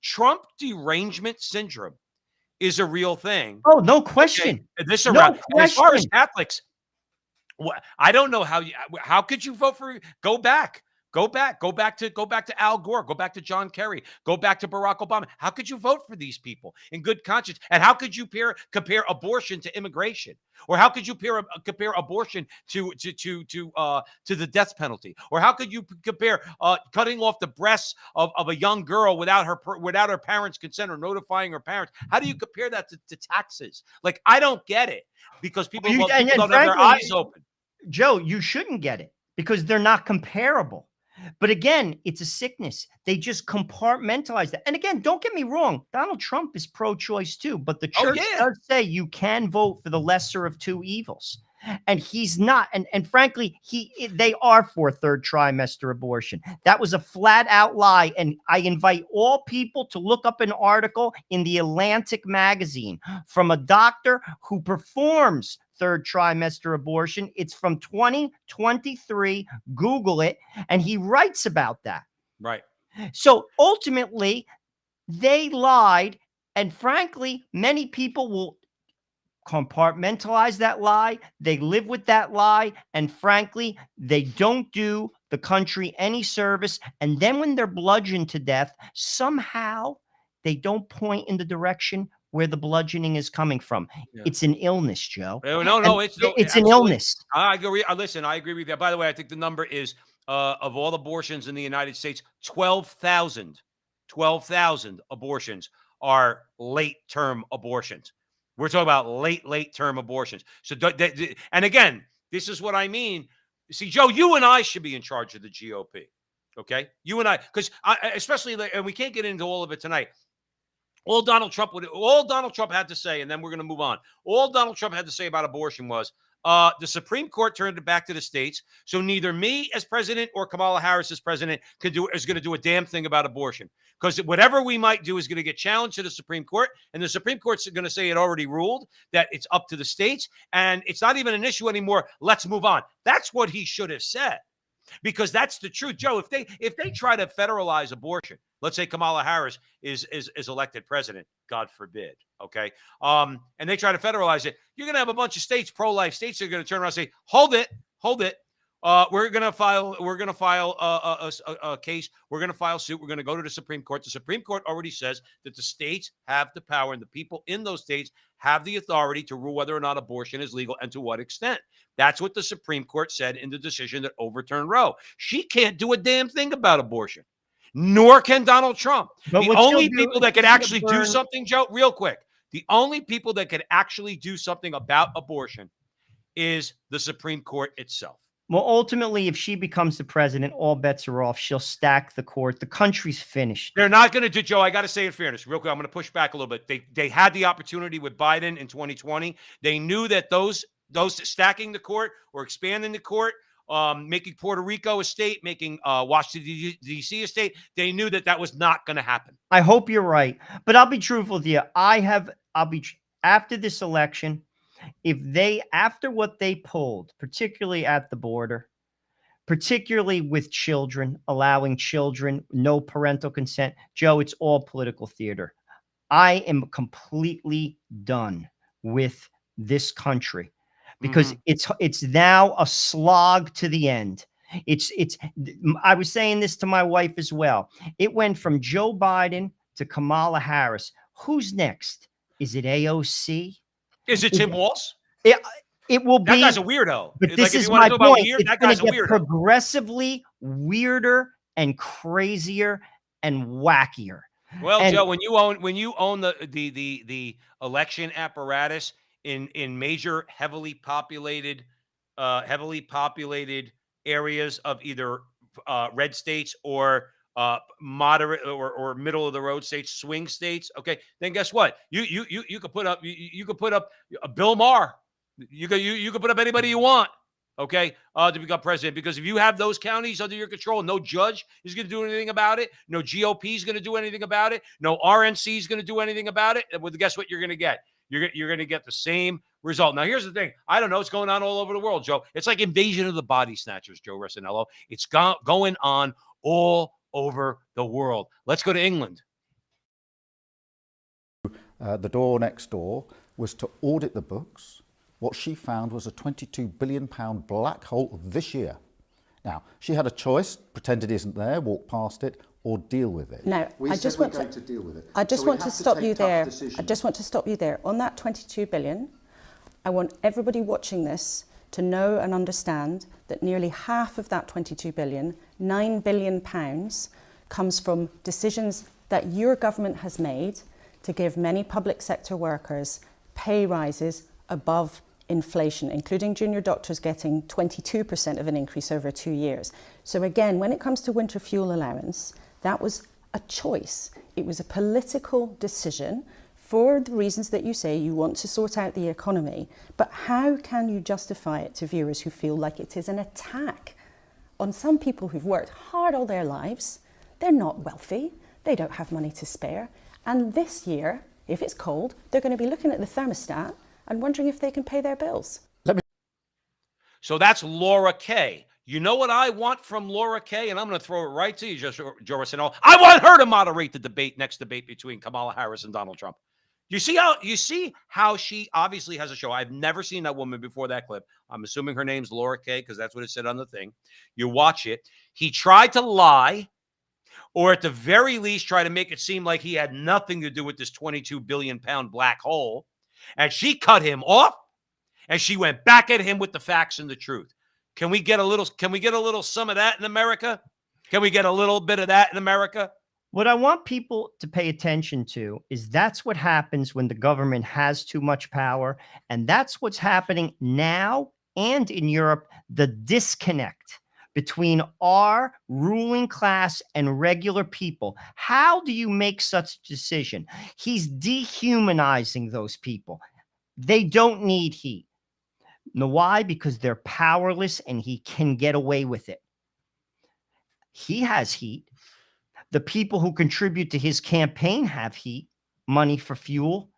B: Trump derangement syndrome is a real thing.
C: oh, no question.
B: Okay, this
C: No
B: around. And as far as
C: question.
B: Catholics, I don't know how could you vote for? Go back to Al Gore, go back to John Kerry, go back to Barack Obama. How could you vote for these people in good conscience? And how could you compare abortion to immigration, or how could you compare abortion to the death penalty, or how could you compare cutting off the breasts of a young girl without her parents' consent or notifying her parents? How do you compare that to taxes? Like, I don't get it, because people don't have their eyes open.
C: Joe, you shouldn't get it because they're not comparable. But again, it's a sickness. They just compartmentalize that. And again, don't get me wrong. Donald Trump is pro-choice too, but the church does say you can vote for the lesser of two evils. And he's not. And frankly, they are for third trimester abortion. That was a flat out lie. And I invite all people to look up an article in the Atlantic magazine from a doctor who performs third trimester abortion. It's from 2023. Google it. And he writes about that.
B: Right.
C: So ultimately, they lied And frankly, many people will compartmentalize that lie. They live with that lie. And frankly, they don't do the country any service. And then when they're bludgeoned to death, somehow they don't point in the direction where the bludgeoning is coming from.
B: Yeah.
C: It's an illness, Joe.
B: No, it's
C: It's an
B: absolutely.
C: illness.
B: I agree. Listen, I agree with that. By the way, I think the number is of all abortions in the United States, 12,000 abortions are late-term abortions. We're talking about late-term abortions. So, and again, this is what I mean. See, Joe, you and I should be in charge of the GOP. Okay, you and I, because especially, and we can't get into all of it tonight. All Donald Trump had to say, and then we're going to move on. All Donald Trump had to say about abortion was the Supreme Court turned it back to the states. So neither me as president or Kamala Harris as president is going to do a damn thing about abortion, because whatever we might do is going to get challenged to the Supreme Court, and the Supreme Court's going to say it already ruled, that it's up to the states, and it's not even an issue anymore. Let's move on. That's what he should have said. Because that's the truth, Joe. If they try to federalize abortion, let's say Kamala Harris is elected president, God forbid, okay, and they try to federalize it, you're going to have a bunch of states, pro-life states, that are going to turn around and say, hold it. We're going to file a case. We're going to file suit. We're going to go to the Supreme Court. The Supreme Court already says that the states have the power, and the people in those states have the authority to rule whether or not abortion is legal and to what extent. That's what the Supreme Court said in the decision that overturned Roe. She can't do a damn thing about abortion, nor can Donald Trump.
C: But
B: The only people that could actually do something, Joe, real quick, the only people that could actually do something about abortion is the Supreme Court itself.
C: Well, ultimately, if she becomes the president, all bets are off. She'll stack the court. The country's finished.
B: They're not going to do, Joe, I got to say in fairness, real quick, I'm going to push back a little bit. They had the opportunity with Biden in 2020. They knew that those stacking the court or expanding the court, making Puerto Rico a state, making Washington, D.C. a state, they knew that was not going to happen.
C: I hope you're right. But I'll be truthful with you. After this election, if after what they pulled, particularly at the border, particularly with children, allowing children, no parental consent, Joe, it's all political theater. I am completely done with this country because it's now a slog to the end. I was saying this to my wife as well. It went from Joe Biden to Kamala Harris. Who's next? Is it AOC?
B: Is it Tim Walz?
C: It will be.
B: That guy's a weirdo.
C: But this is my point. It's going to get progressively weirder and crazier and wackier.
B: Well, Joe, when you own the election apparatus in major heavily populated areas of either red states or moderate or middle of the road states, swing states, okay, then guess what? You could put up a Bill Maher. You could put up anybody you want, okay, to become president, because if you have those counties under your control, no judge is going to do anything about it. No GOP is going to do anything about it. No RNC is going to do anything about it. Well, guess what you're going to get? You're going to get the same result. Now, here's the thing. I don't know. It's going on all over the world, Joe. It's like Invasion of the Body Snatchers, Joe Resinello. It's going on all over the world. Let's go to England.
I: The door next door was to audit the books. What she found was a £22 billion black hole this year. Now, she had a choice: pretend it isn't there, walk past it, or deal with it.
J: No, I just want to deal with it. I just want to stop you there. I just want to stop you there. On that 22 billion, I want everybody watching this to know and understand that nearly half of that 22 billion, £9 billion, comes from decisions that your government has made to give many public sector workers pay rises above inflation, including junior doctors getting 22% of an increase over 2 years. So again, when it comes to winter fuel allowance, that was a choice. It was a political decision for the reasons that you say. You want to sort out the economy. But how can you justify it to viewers who feel like it is an attack on some people who've worked hard all their lives? They're not wealthy. They don't have money to spare. And this year, if it's cold, they're going to be looking at the thermostat and wondering if they can pay their bills.
B: So that's Laura Kay. You know what I want from Laura Kay? And I'm going to throw it right to you, Joe Arsenault. I want her to moderate the next debate between Kamala Harris and Donald Trump. You see how she obviously has a show. I've never seen that woman before that clip. I'm assuming her name's Laura Kay because that's what it said on the thing. You watch it. He tried to lie, or at the very least try to make it seem like he had nothing to do with this 22 billion pound black hole. And she cut him off, and she went back at him with the facts and the truth. Can we get a little some of that in America? Can we get a little bit of that in America?
C: What I want people to pay attention to is that's what happens when the government has too much power. And that's what's happening now and in Europe, the disconnect between our ruling class and regular people. How do you make such a decision? He's dehumanizing those people. They don't need heat. Know why? Because they're powerless and he can get away with it. He has heat. The people who contribute to his campaign have heat, money for fuel,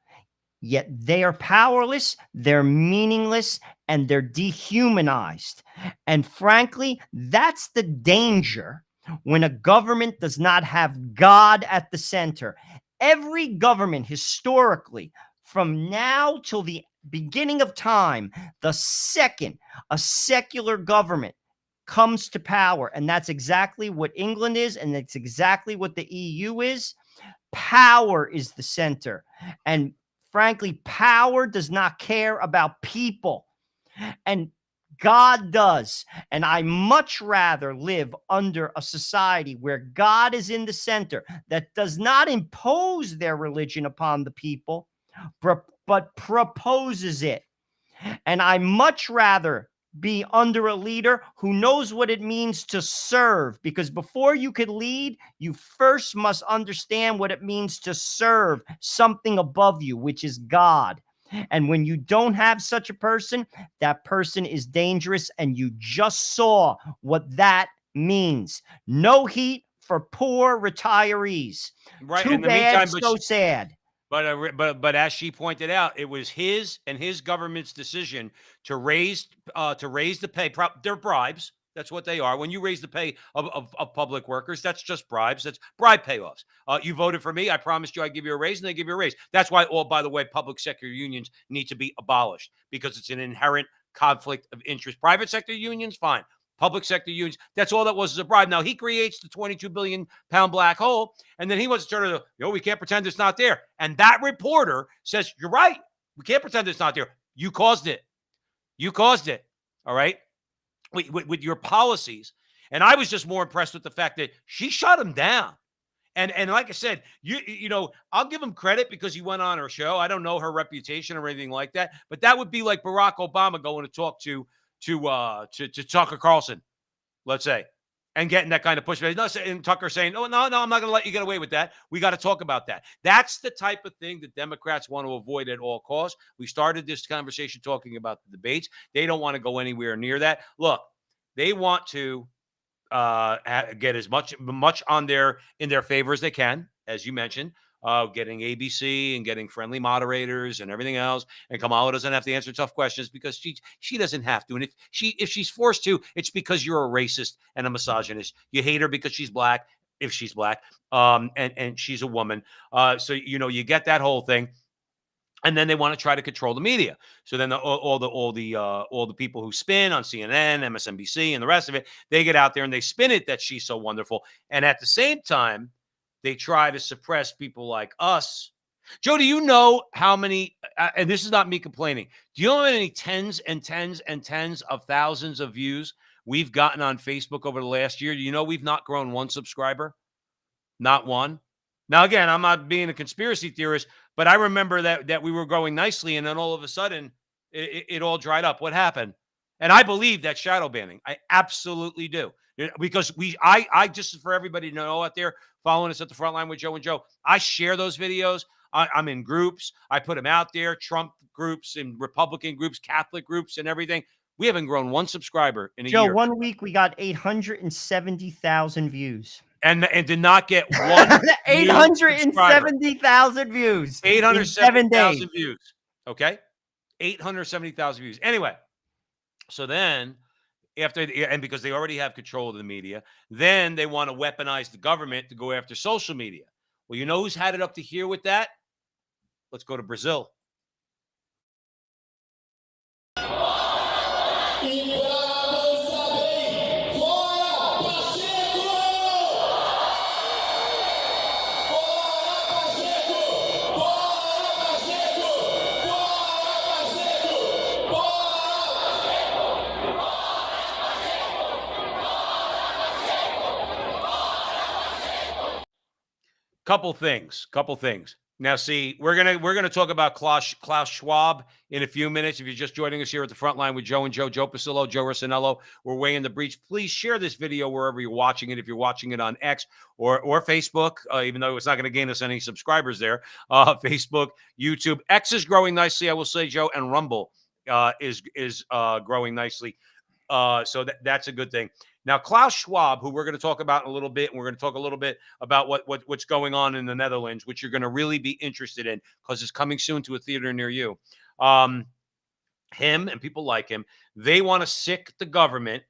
C: yet they are powerless, they're meaningless, and they're dehumanized. And frankly, that's the danger when a government does not have God at the center. Every government historically, from now till the beginning of time, the second a secular government comes to power, and that's exactly what England is, and that's exactly what the EU is. Power is the center. And frankly, power does not care about people. And God does. And I much rather live under a society where God is in the center, that does not impose their religion upon the people, but proposes it. And I much rather be under a leader who knows what it means to serve, because before you could lead, you first must understand what it means to serve something above you, which is God. And when you don't have such a person, that person is dangerous. And you just saw what that means. No heat for poor retirees.
B: Right.
C: Too
B: In the
C: bad,
B: meantime,
C: so sad.
B: But as she pointed out, it was his and his government's decision to raise the pay. They're bribes. That's what they are. When you raise the pay of public workers, that's just bribes. That's bribe payoffs. You voted for me. I promised you I'd give you a raise, and they give you a raise. That's why, by the way, public sector unions need to be abolished, because it's an inherent conflict of interest. Private sector unions, fine. Public sector unions, that's all that was, is a bribe. Now, he creates the 22 billion pound black hole, and then he wants to turn it, we can't pretend it's not there. And that reporter says, you're right. We can't pretend it's not there. You caused it. You caused it. All right. With your policies. And I was just more impressed with the fact that she shut him down. And like I said, you know, I'll give him credit because he went on her show. I don't know her reputation or anything like that, but that would be like Barack Obama going to talk to Tucker Carlson, let's say, and getting that kind of pushback. And Tucker saying, no, I'm not going to let you get away with that. We got to talk about that. That's the type of thing that Democrats want to avoid at all costs. We started this conversation talking about the debates. They don't want to go anywhere near that. Look, they want to get as much in their favor as they can, as you mentioned. Getting ABC and getting friendly moderators and everything else. And Kamala doesn't have to answer tough questions because she doesn't have to. And if she's forced to, it's because you're a racist and a misogynist. You hate her because she's black, if she's black, and she's a woman. So you get that whole thing. And then they want to try to control the media. So then all the people who spin on CNN, MSNBC, and the rest of it, they get out there and they spin it that she's so wonderful. And at the same time, they try to suppress people like us. Joe, do you know how many, and this is not me complaining, do you know how many tens and tens and tens of thousands of views we've gotten on Facebook over the last year? Do you know we've not grown one subscriber? Not one. Now, again, I'm not being a conspiracy theorist, but I remember that we were growing nicely, and then all of a sudden, it all dried up. What happened? And I believe that shadow banning. I absolutely do. Because I just, for everybody to know out there, following us at the front line with Joe and Joe, I share those videos. I'm in groups. I put them out there, Trump groups and Republican groups, Catholic groups and everything. We haven't grown one subscriber in a year.
C: Joe, 1 week we got 870,000 views.
B: And did not get one
C: 870,000 views.
B: 870,000 views. Okay? 870,000 views. Anyway, so then and because they already have control of the media, then they want to weaponize the government to go after social media. Well, you know who's had it up to here with that? Let's go to Brazil. Couple things. Now, see, we're gonna talk about Klaus Schwab in a few minutes. If you're just joining us here at the front line with Joe and Joe Pasillo, Joe Rossinello, we're weighing the breach. Please share this video wherever you're watching it. If you're watching it on X or Facebook, even though it's not going to gain us any subscribers there, Facebook, YouTube, X is growing nicely, I will say, Joe, and Rumble is growing nicely. So that's a good thing. Now, Klaus Schwab, who we're going to talk about in a little bit, and we're going to talk a little bit about what's going on in the Netherlands, which you're going to really be interested in because it's coming soon to a theater near you. Him and people like him, they want to sick the government.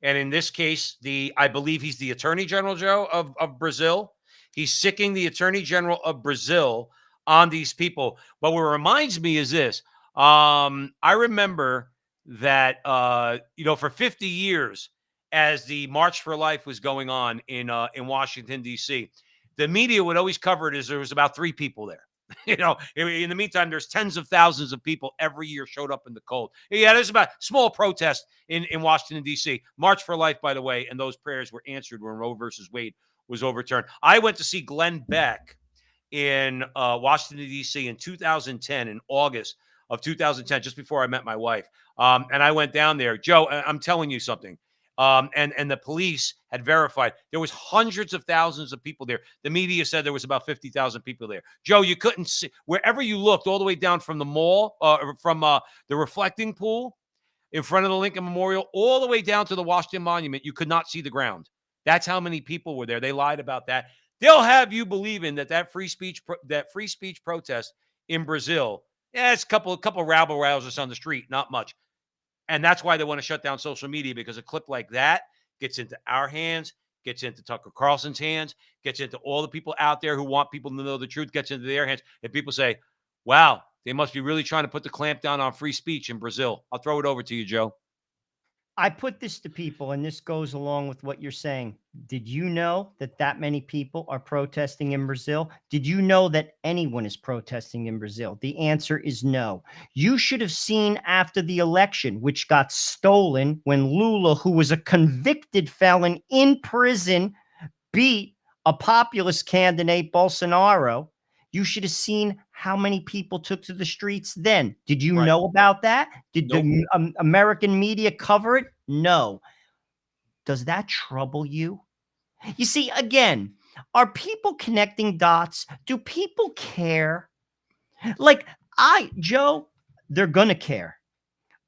B: And in this case, I believe he's the Attorney General, Joe, of Brazil. He's sicking the Attorney General of Brazil on these people. But what reminds me is this. I remember that, for 50 years, as the March for Life was going on in Washington, D.C., the media would always cover it as there was about 3 people there. In the meantime, there's tens of thousands of people every year showed up in the cold. Yeah, there's about small protest in Washington, D.C. March for Life, by the way, and those prayers were answered when Roe versus Wade was overturned. I went to see Glenn Beck in Washington, D.C. in 2010, in August of 2010, just before I met my wife. And I went down there. Joe, I'm telling you something. And the police had verified there was hundreds of thousands of people there. The media said there was about 50,000 people there. Joe, you couldn't see wherever you looked, all the way down from the mall, from the reflecting pool in front of the Lincoln Memorial, all the way down to the Washington Monument. You could not see the ground. That's how many people were there. They lied about that. They'll have you believing that free speech protest in Brazil, it's a couple rabble-rousers on the street, not much. And that's why they want to shut down social media, because a clip like that gets into our hands, gets into Tucker Carlson's hands, gets into all the people out there who want people to know the truth, gets into their hands. And people say, wow, they must be really trying to put the clamp down on free speech in Brazil. I'll throw it over to you, Joe.
C: I put this to people, and this goes along with what you're saying. Did you know that many people are protesting in Brazil? Did you know that anyone is protesting in Brazil? The answer is no. You should have seen after the election, which got stolen when Lula, who was a convicted felon in prison, beat a populist candidate, Bolsonaro. You should have seen how many people took to the streets then. Did you know about that? Did the American media cover it? No. Does that trouble you? You see, again, are people connecting dots? Do people care? Like Joe, they're going to care.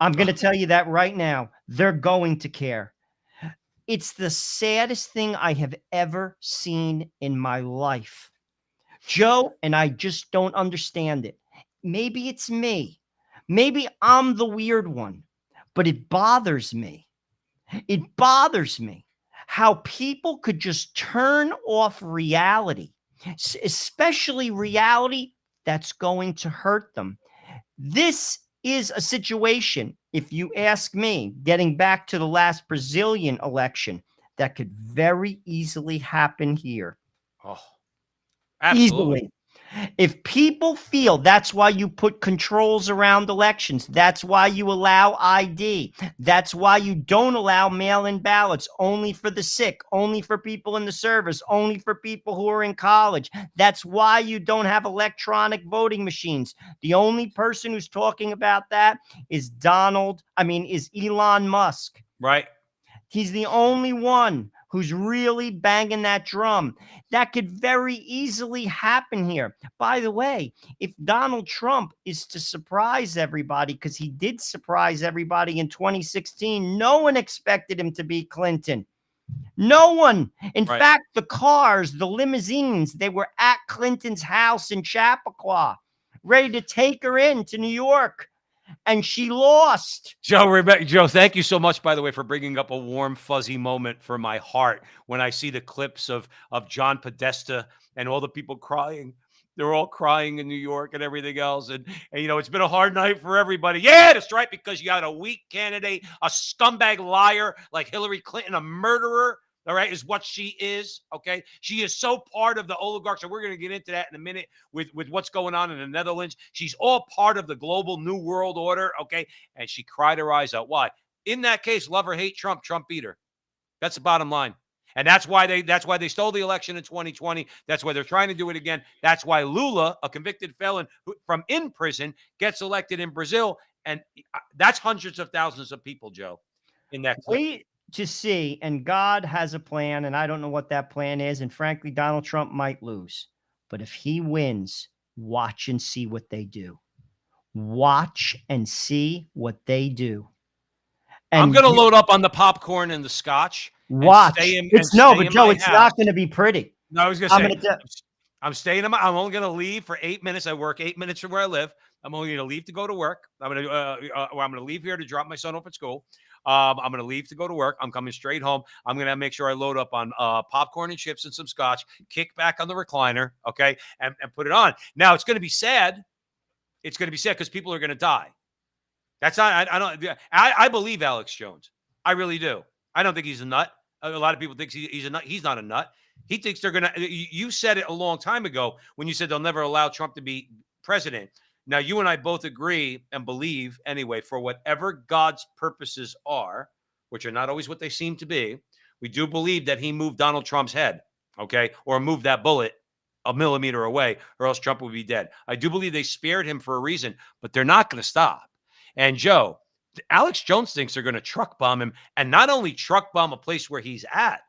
C: I'm going to tell you that right now. They're going to care. It's the saddest thing I have ever seen in my life. Joe, and I just don't understand it. Maybe it's me. Maybe I'm the weird one, but it bothers me. It bothers me how people could just turn off reality, especially reality that's going to hurt them. This is a situation, if you ask me, getting back to the last Brazilian election, that could very easily happen here.
B: Oh. Absolutely.
C: Easily. If people feel, that's why you put controls around elections. That's why you allow ID. That's why you don't allow mail-in ballots, only for the sick, only for people in the service, only for people who are in college. That's why you don't have electronic voting machines. The only person who's talking about that is Elon Musk.
B: Right.
C: He's the only one who's really banging that drum. That could very easily happen here. By the way, if Donald Trump is to surprise everybody, because he did surprise everybody in 2016, no one expected him to beat Clinton. No one. In fact, the cars, the limousines, they were at Clinton's house in Chappaqua, ready to take her into New York. and she lost.
B: Joe, thank you so much, by the way, for bringing up a warm, fuzzy moment for my heart when I see the clips of John Podesta and all the people crying. They're all crying in New York and everything else. And it's been a hard night for everybody. Yeah, that's right, because you got a weak candidate, a scumbag liar like Hillary Clinton, a murderer. All right, is what she is. Okay, she is so part of the oligarchs, and we're going to get into that in a minute with what's going on in the Netherlands. She's all part of the global new world order. Okay, and she cried her eyes out. Why? In that case, love or hate Trump, Trump beat her. That's the bottom line. And that's why they stole the election in 2020. That's why they're trying to do it again. That's why Lula, a convicted felon from in prison, gets elected in Brazil. And that's hundreds of thousands of people, Joe, in that clip.
C: Wait to see, and God has a plan, and I don't know what that plan is. And frankly, Donald Trump might lose. But if he wins, watch and see what they do. Watch and see what they do. And
B: I'm going to load up on the popcorn and the scotch.
C: Watch. It's not going to be pretty.
B: No, I was going to say, I'm staying I'm only going to leave for 8 minutes. I work 8 minutes from where I live. I'm only going to leave to go to work. I'm going to leave here to drop my son off at school. I'm going to leave to go to work. I'm coming straight home. I'm going to make sure I load up on popcorn and chips and some scotch, kick back on the recliner, okay, and put it on. Now, it's going to be sad. It's going to be sad because people are going to die. That's not, I believe Alex Jones. I really do. I don't think he's a nut. A lot of people think he's a nut. He's not a nut. He thinks they're going to, you said it a long time ago when you said they'll never allow Trump to be president. Now, you and I both agree and believe, anyway, for whatever God's purposes are, which are not always what they seem to be, we do believe that he moved Donald Trump's head, okay, or moved that bullet a millimeter away, or else Trump would be dead. I do believe they spared him for a reason, but they're not going to stop. And, Joe, Alex Jones thinks they're going to truck bomb him, and not only truck bomb a place where he's at,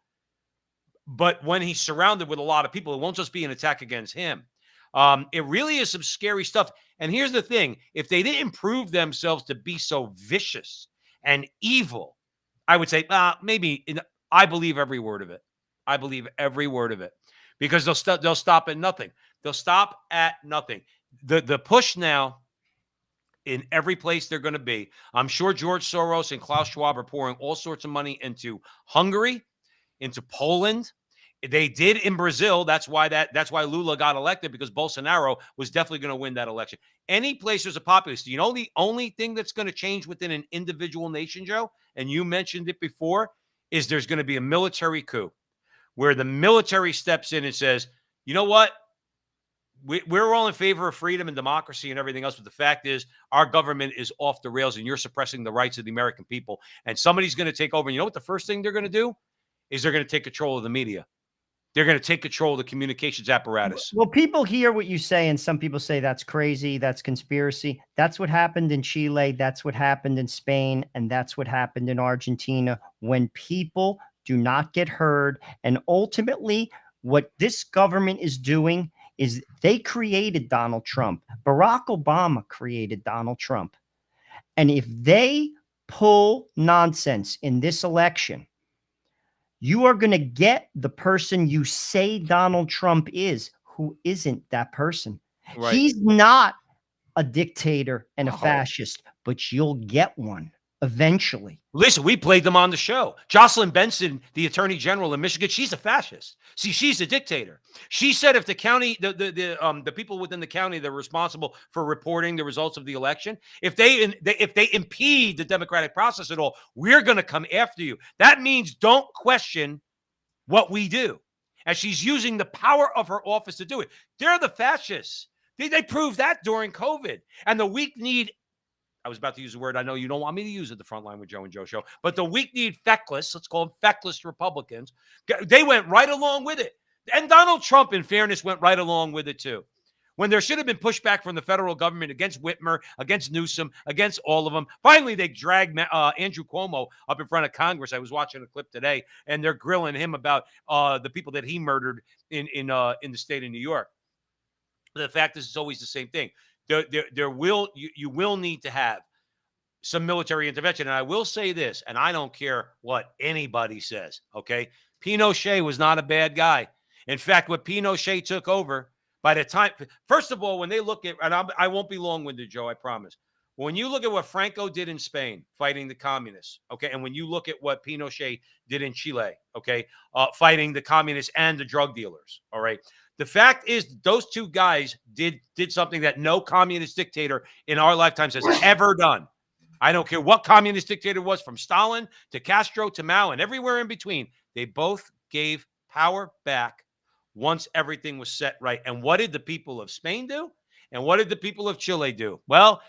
B: but when he's surrounded with a lot of people, it won't just be an attack against him. It really is some scary stuff. And here's the thing. If they didn't prove themselves to be so vicious and evil, I would say maybe I believe every word of it. I believe every word of it because they'll stop at nothing. They'll stop at nothing. The push now in every place they're going to be. I'm sure George Soros and Klaus Schwab are pouring all sorts of money into Hungary, into Poland. They did in Brazil. That's why Lula got elected, because Bolsonaro was definitely going to win that election. Any place there's a populist, you know, the only thing that's going to change within an individual nation, Joe, and you mentioned it before, is there's going to be a military coup where the military steps in and says, you know what? We're all in favor of freedom and democracy and everything else. But the fact is, our government is off the rails and you're suppressing the rights of the American people. And somebody's going to take over. And you know what the first thing they're going to do is they're going to take control of the media. They're going to take control of the communications apparatus.
C: Well, people hear what you say, and some people say that's crazy, that's conspiracy. That's what happened in Chile. That's what happened in Spain. And that's what happened in Argentina when people do not get heard. And ultimately, what this government is doing is they created Donald Trump. Barack Obama created Donald Trump. And if they pull nonsense in this election, you are going to get the person you say Donald Trump is, who isn't that person. Right. He's not a dictator and a fascist, but you'll get one eventually.
B: Listen, we played them on the show. Jocelyn Benson, the attorney general in Michigan, she's a fascist. See, she's a dictator. She said if the county, the people within the county that are responsible for reporting the results of the election, if they impede the democratic process at all, we're going to come after you. That means don't question what we do. And she's using the power of her office to do it. They're the fascists. They proved that during COVID. And the weak need, I was about to use a word I know you don't want me to use at the Frontline with Joe and Joe show, but the weak-kneed feckless, let's call them feckless Republicans, they went right along with it. And Donald Trump, in fairness, went right along with it too. When there should have been pushback from the federal government against Whitmer, against Newsom, against all of them, finally they dragged Andrew Cuomo up in front of Congress. I was watching a clip today, and they're grilling him about the people that he murdered in the state of New York. The fact is, it's always the same thing. You will need to have some military intervention. And I will say this, and I don't care what anybody says, okay? Pinochet was not a bad guy. In fact, what Pinochet took over, by the time, first of all, when they look at, and I won't be long-winded, Joe, I promise. When you look at what Franco did in Spain, fighting the communists, okay, and when you look at what Pinochet did in Chile, okay, fighting the communists and the drug dealers, all right, the fact is those two guys did something that no communist dictator in our lifetimes has ever done. I don't care what communist dictator was, from Stalin to Castro to Mao and everywhere in between. They both gave power back once everything was set right. And what did the people of Spain do? And what did the people of Chile do? Well,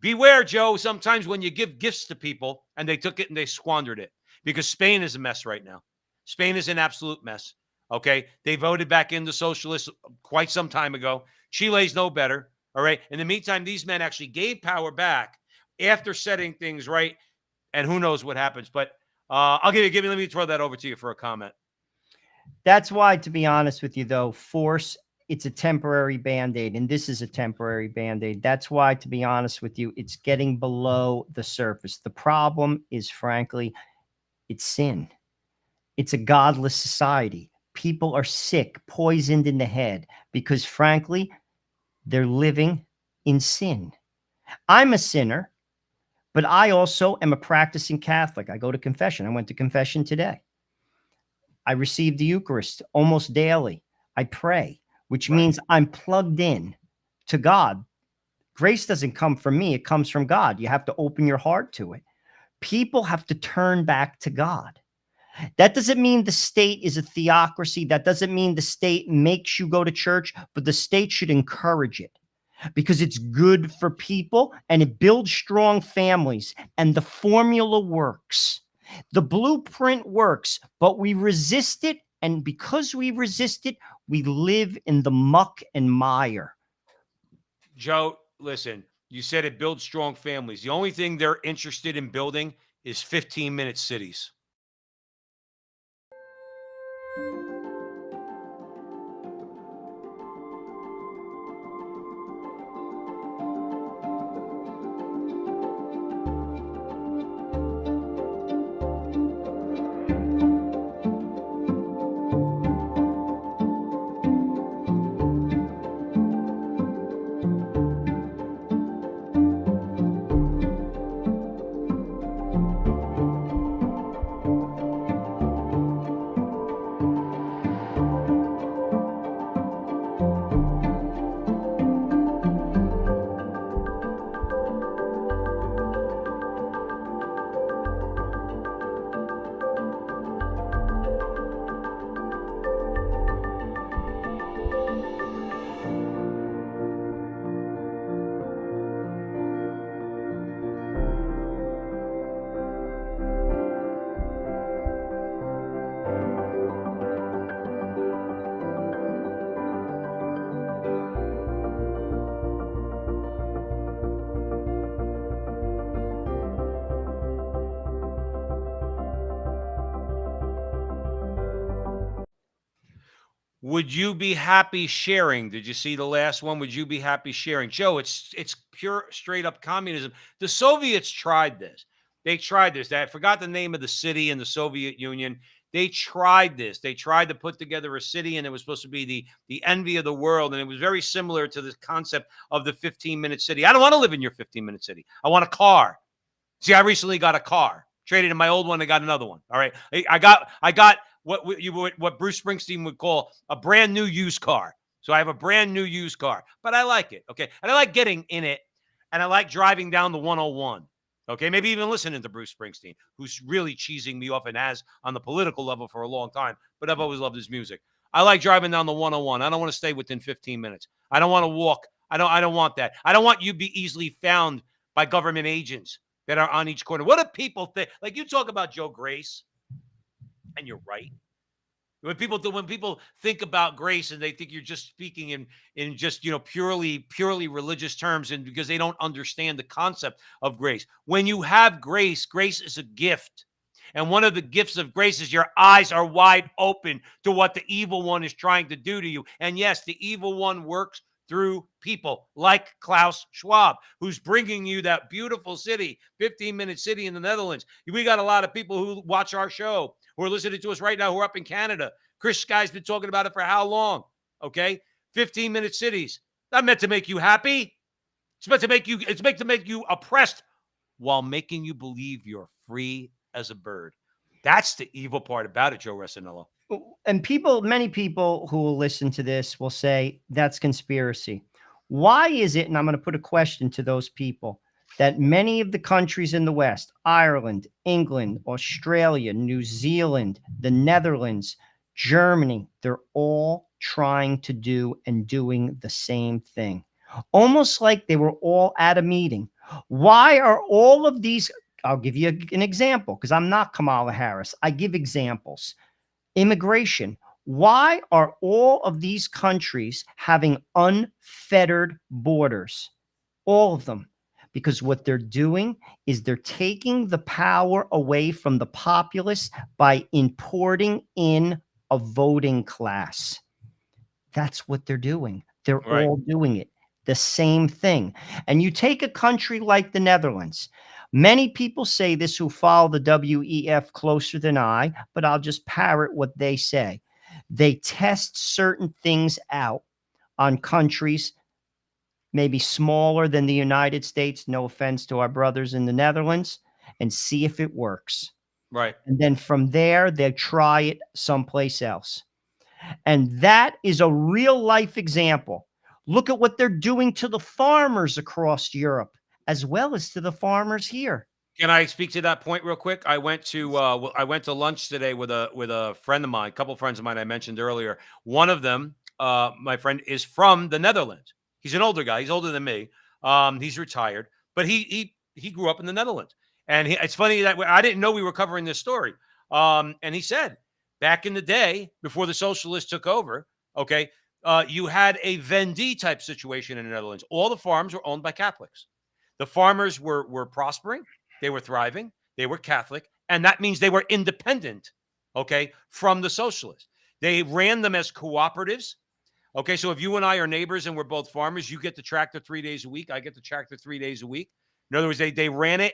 B: beware, Joe, sometimes when you give gifts to people and they took it and they squandered it, because Spain is a mess right now. Spain is an absolute mess. Okay. They voted back into socialists quite some time ago. Chile's no better. All right. In the meantime, these men actually gave power back after setting things right. And who knows what happens. But let me throw that over to you for a comment.
C: That's why, to be honest with you, though, force, it's a temporary Band-Aid, and this is a temporary Band-Aid. That's why, to be honest with you, it's getting below the surface. The problem is, frankly, it's sin. It's a godless society. People are sick, poisoned in the head, because, frankly, they're living in sin. I'm a sinner, but I also am a practicing Catholic. I go to confession. I went to confession today. I receive the Eucharist almost daily. I pray, which means I'm plugged in to God. Grace doesn't come from me. It comes from God. You have to open your heart to it. People have to turn back to God. That doesn't mean the state is a theocracy. That doesn't mean the state makes you go to church, but the state should encourage it because it's good for people and it builds strong families, and the formula works. The blueprint works, but we resist it. And because we resist it, we live in the muck and mire.
B: Joe, listen, you said it builds strong families. The only thing they're interested in building is 15-minute cities. Would you be happy sharing? Did you see the last one? Would you be happy sharing? Joe, it's pure straight up communism. The Soviets tried this. They tried this. I forgot the name of the city in the Soviet Union. They tried this. They tried to put together a city, and it was supposed to be the envy of the world. And it was very similar to the concept of the 15-minute city. I don't want to live in your 15-minute city. I want a car. See, I recently got a car. Traded in my old one and got another one. All right. I got what Bruce Springsteen would call a brand new used car. So I have a brand new used car, but I like it. Okay. And I like getting in it, and I like driving down the 101. Okay. Maybe even listening to Bruce Springsteen, who's really cheesing me off and has on the political level for a long time, but I've always loved his music. I like driving down the 101. I don't want to stay within 15 minutes. I don't want to walk. I don't want that. I don't want you to be easily found by government agents that are on each corner. What do people think? Like, you talk about Joe Grace, and you're right. When people think about grace and they think you're just speaking in just purely religious terms, and because they don't understand the concept of grace. When you have grace, grace is a gift. And one of the gifts of grace is your eyes are wide open to what the evil one is trying to do to you. And yes, the evil one works through people like Klaus Schwab, who's bringing you that beautiful city, 15-minute city in the Netherlands. We got a lot of people who watch our show, who are listening to us right now, who are up in Canada. Chris Sky's been talking about it for how long? Okay. 15-minute cities. Not meant to make you happy. It's meant to make you. It's meant to make you oppressed while making you believe you're free as a bird. That's the evil part about it, Joe Resinello.
C: And many people who will listen to this will say that's conspiracy. Why is it, and I'm going to put a question to those people, that many of the countries in the West, Ireland, England, Australia, New Zealand, the Netherlands, Germany, they're all trying to do and doing the same thing? Almost like they were all at a meeting. Why are all of these? I'll give you an example because I'm not Kamala Harris. I give examples. Immigration. Why are all of these countries having unfettered borders? All of them. Because what they're doing is they're taking the power away from the populace by importing in a voting class. That's what they're doing. They're
B: Right.
C: all doing it. The same thing. And you take a country like the Netherlands. Many people say this who follow the WEF closer than I, but I'll just parrot what they say. They test certain things out on countries maybe smaller than the United States, no offense to our brothers in the Netherlands, and see if it works.
B: Right.
C: And then from there, they try it someplace else. And that is a real life example. Look at what they're doing to the farmers across Europe, as well as to the farmers here.
B: Can I speak to that point real quick? I went to lunch today with a friend of mine, a couple friends of mine I mentioned earlier. One of them, my friend, is from the Netherlands. He's an older guy. He's older than me. He's retired, but he grew up in the Netherlands. And it's funny that I didn't know we were covering this story. And he said back in the day before the socialists took over, okay, you had a vendee type situation in the Netherlands. All the farms were owned by Catholics. The farmers were prospering. They were thriving. They were Catholic. And that means they were independent, okay, from the socialists. They ran them as cooperatives. Okay, so if you and I are neighbors and we're both farmers, you get the tractor 3 days a week. I get the tractor 3 days a week. In other words, they ran it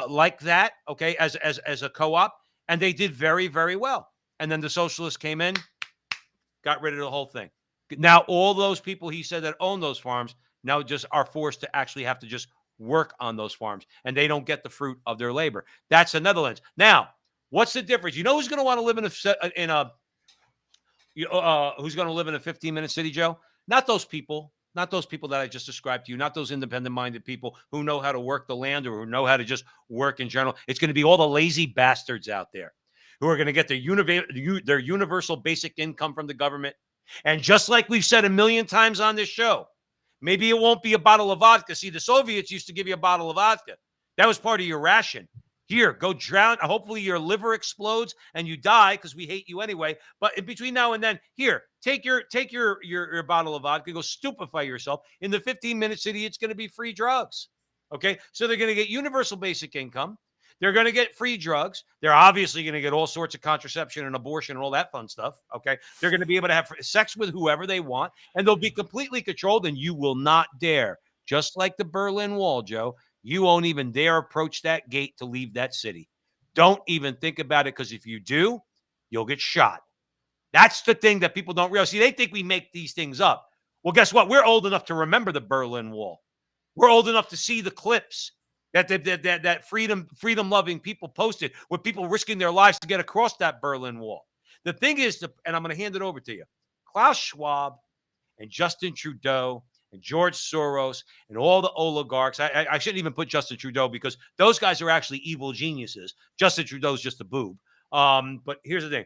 B: like that, okay, as a co-op, and they did very, very well. And then the socialists came in, got rid of the whole thing. Now, all those people he said that own those farms now just are forced to actually have to just work on those farms, and they don't get the fruit of their labor. That's the Netherlands. Now, what's the difference? You know who's going to want to live who's going to live in a 15-minute city, Joe? Not those people that I just described to you, not those independent-minded people who know how to work the land or who know how to just work in general. It's going to be all the lazy bastards out there who are going to get their universal basic income from the government. And just like we've said a million times on this show, maybe it won't be a bottle of vodka. See, the Soviets used to give you a bottle of vodka. That was part of your ration. Here, go drown. Hopefully your liver explodes and you die because we hate you anyway. But in between now and then, here, take your bottle of vodka, go stupefy yourself. In the 15-minute city, it's going to be free drugs. Okay? So they're going to get universal basic income. They're going to get free drugs. They're obviously going to get all sorts of contraception and abortion and all that fun stuff. Okay. They're going to be able to have sex with whoever they want, and they'll be completely controlled, and you will not dare. Just like the Berlin Wall, Joe, you won't even dare approach that gate to leave that city. Don't even think about it, because if you do, you'll get shot. That's the thing that people don't realize. See, they think we make these things up. Well, guess what? We're old enough to remember the Berlin Wall. We're old enough to see the clips that freedom-loving people posted with people risking their lives to get across that Berlin Wall. The thing is, and I'm going to hand it over to you, Klaus Schwab and Justin Trudeau and George Soros and all the oligarchs. I shouldn't even put Justin Trudeau because those guys are actually evil geniuses. Justin Trudeau's just a boob. But here's the thing.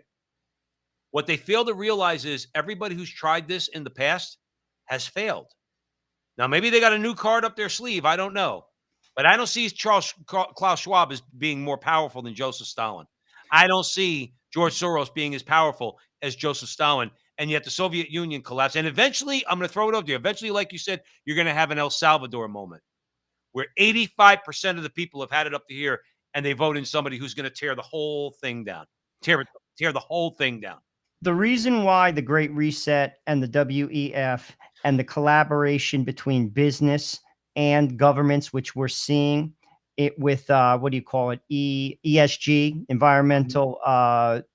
B: What they fail to realize is everybody who's tried this in the past has failed. Now, maybe they got a new card up their sleeve. I don't know. But I don't see Klaus Schwab as being more powerful than Joseph Stalin. I don't see George Soros being as powerful as Joseph Stalin. And yet the Soviet Union collapsed. And eventually, I'm going to throw it over to you. Eventually, like you said, you're going to have an El Salvador moment where 85% of the people have had it up to here, and they vote in somebody who's going to tear the whole thing down. Tear the whole thing down.
C: The reason why the Great Reset and the WEF and the collaboration between business and governments, which we're seeing it with, what do you call it? ESG, environmental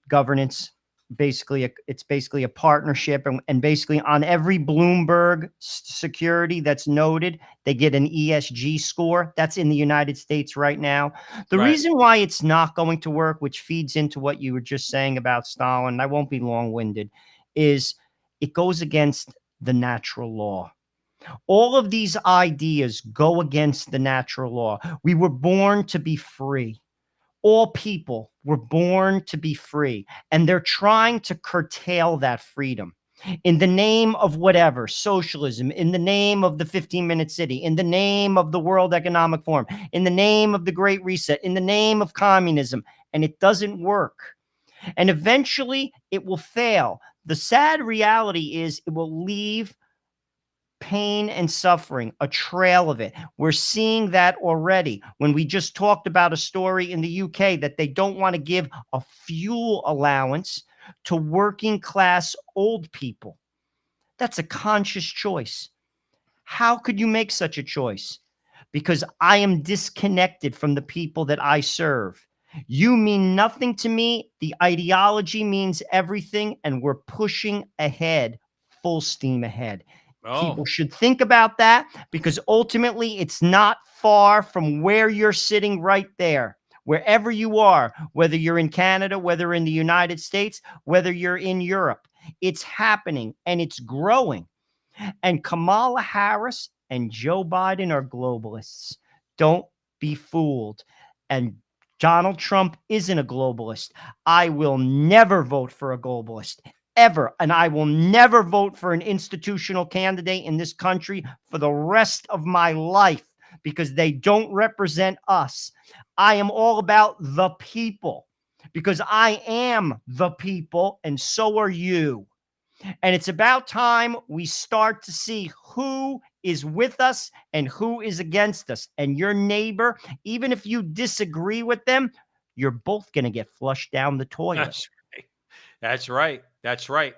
C: governance, it's basically a partnership, and basically on every Bloomberg security that's noted, they get an ESG score. That's in the United States right now. The reason why it's not going to work, which feeds into what you were just saying about Stalin, and I won't be long-winded, is it goes against the natural law. All of these ideas go against the natural law. We were born to be free. All people were born to be free, and they're trying to curtail that freedom in the name of whatever, socialism, in the name of the 15-minute city, in the name of the World Economic Forum, in the name of the Great Reset, in the name of communism, and it doesn't work. And eventually it will fail. The sad reality is it will leave pain and suffering, a trail of it. We're seeing that already. When we just talked about a story in the UK that they don't want to give a fuel allowance to working class old people. That's a conscious choice. How could you make such a choice? Because I am disconnected from the people that I serve. You mean nothing to me. The ideology means everything, and we're pushing ahead, full steam ahead. People should think about that, because ultimately it's not far from where you're sitting right there. Wherever you are, whether you're in Canada, whether in the United States, whether you're in Europe, it's happening and it's growing. And Kamala Harris and Joe Biden are globalists. Don't be fooled. And Donald Trump isn't a globalist. I will never vote for a globalist. Ever. And I will never vote for an institutional candidate in this country for the rest of my life, because they don't represent us. I am all about the people, because I am the people, and so are you. And it's about time we start to see who is with us and who is against us. And your neighbor, even if you disagree with them, you're both going to get flushed down the toilet.
B: That's right. That's right.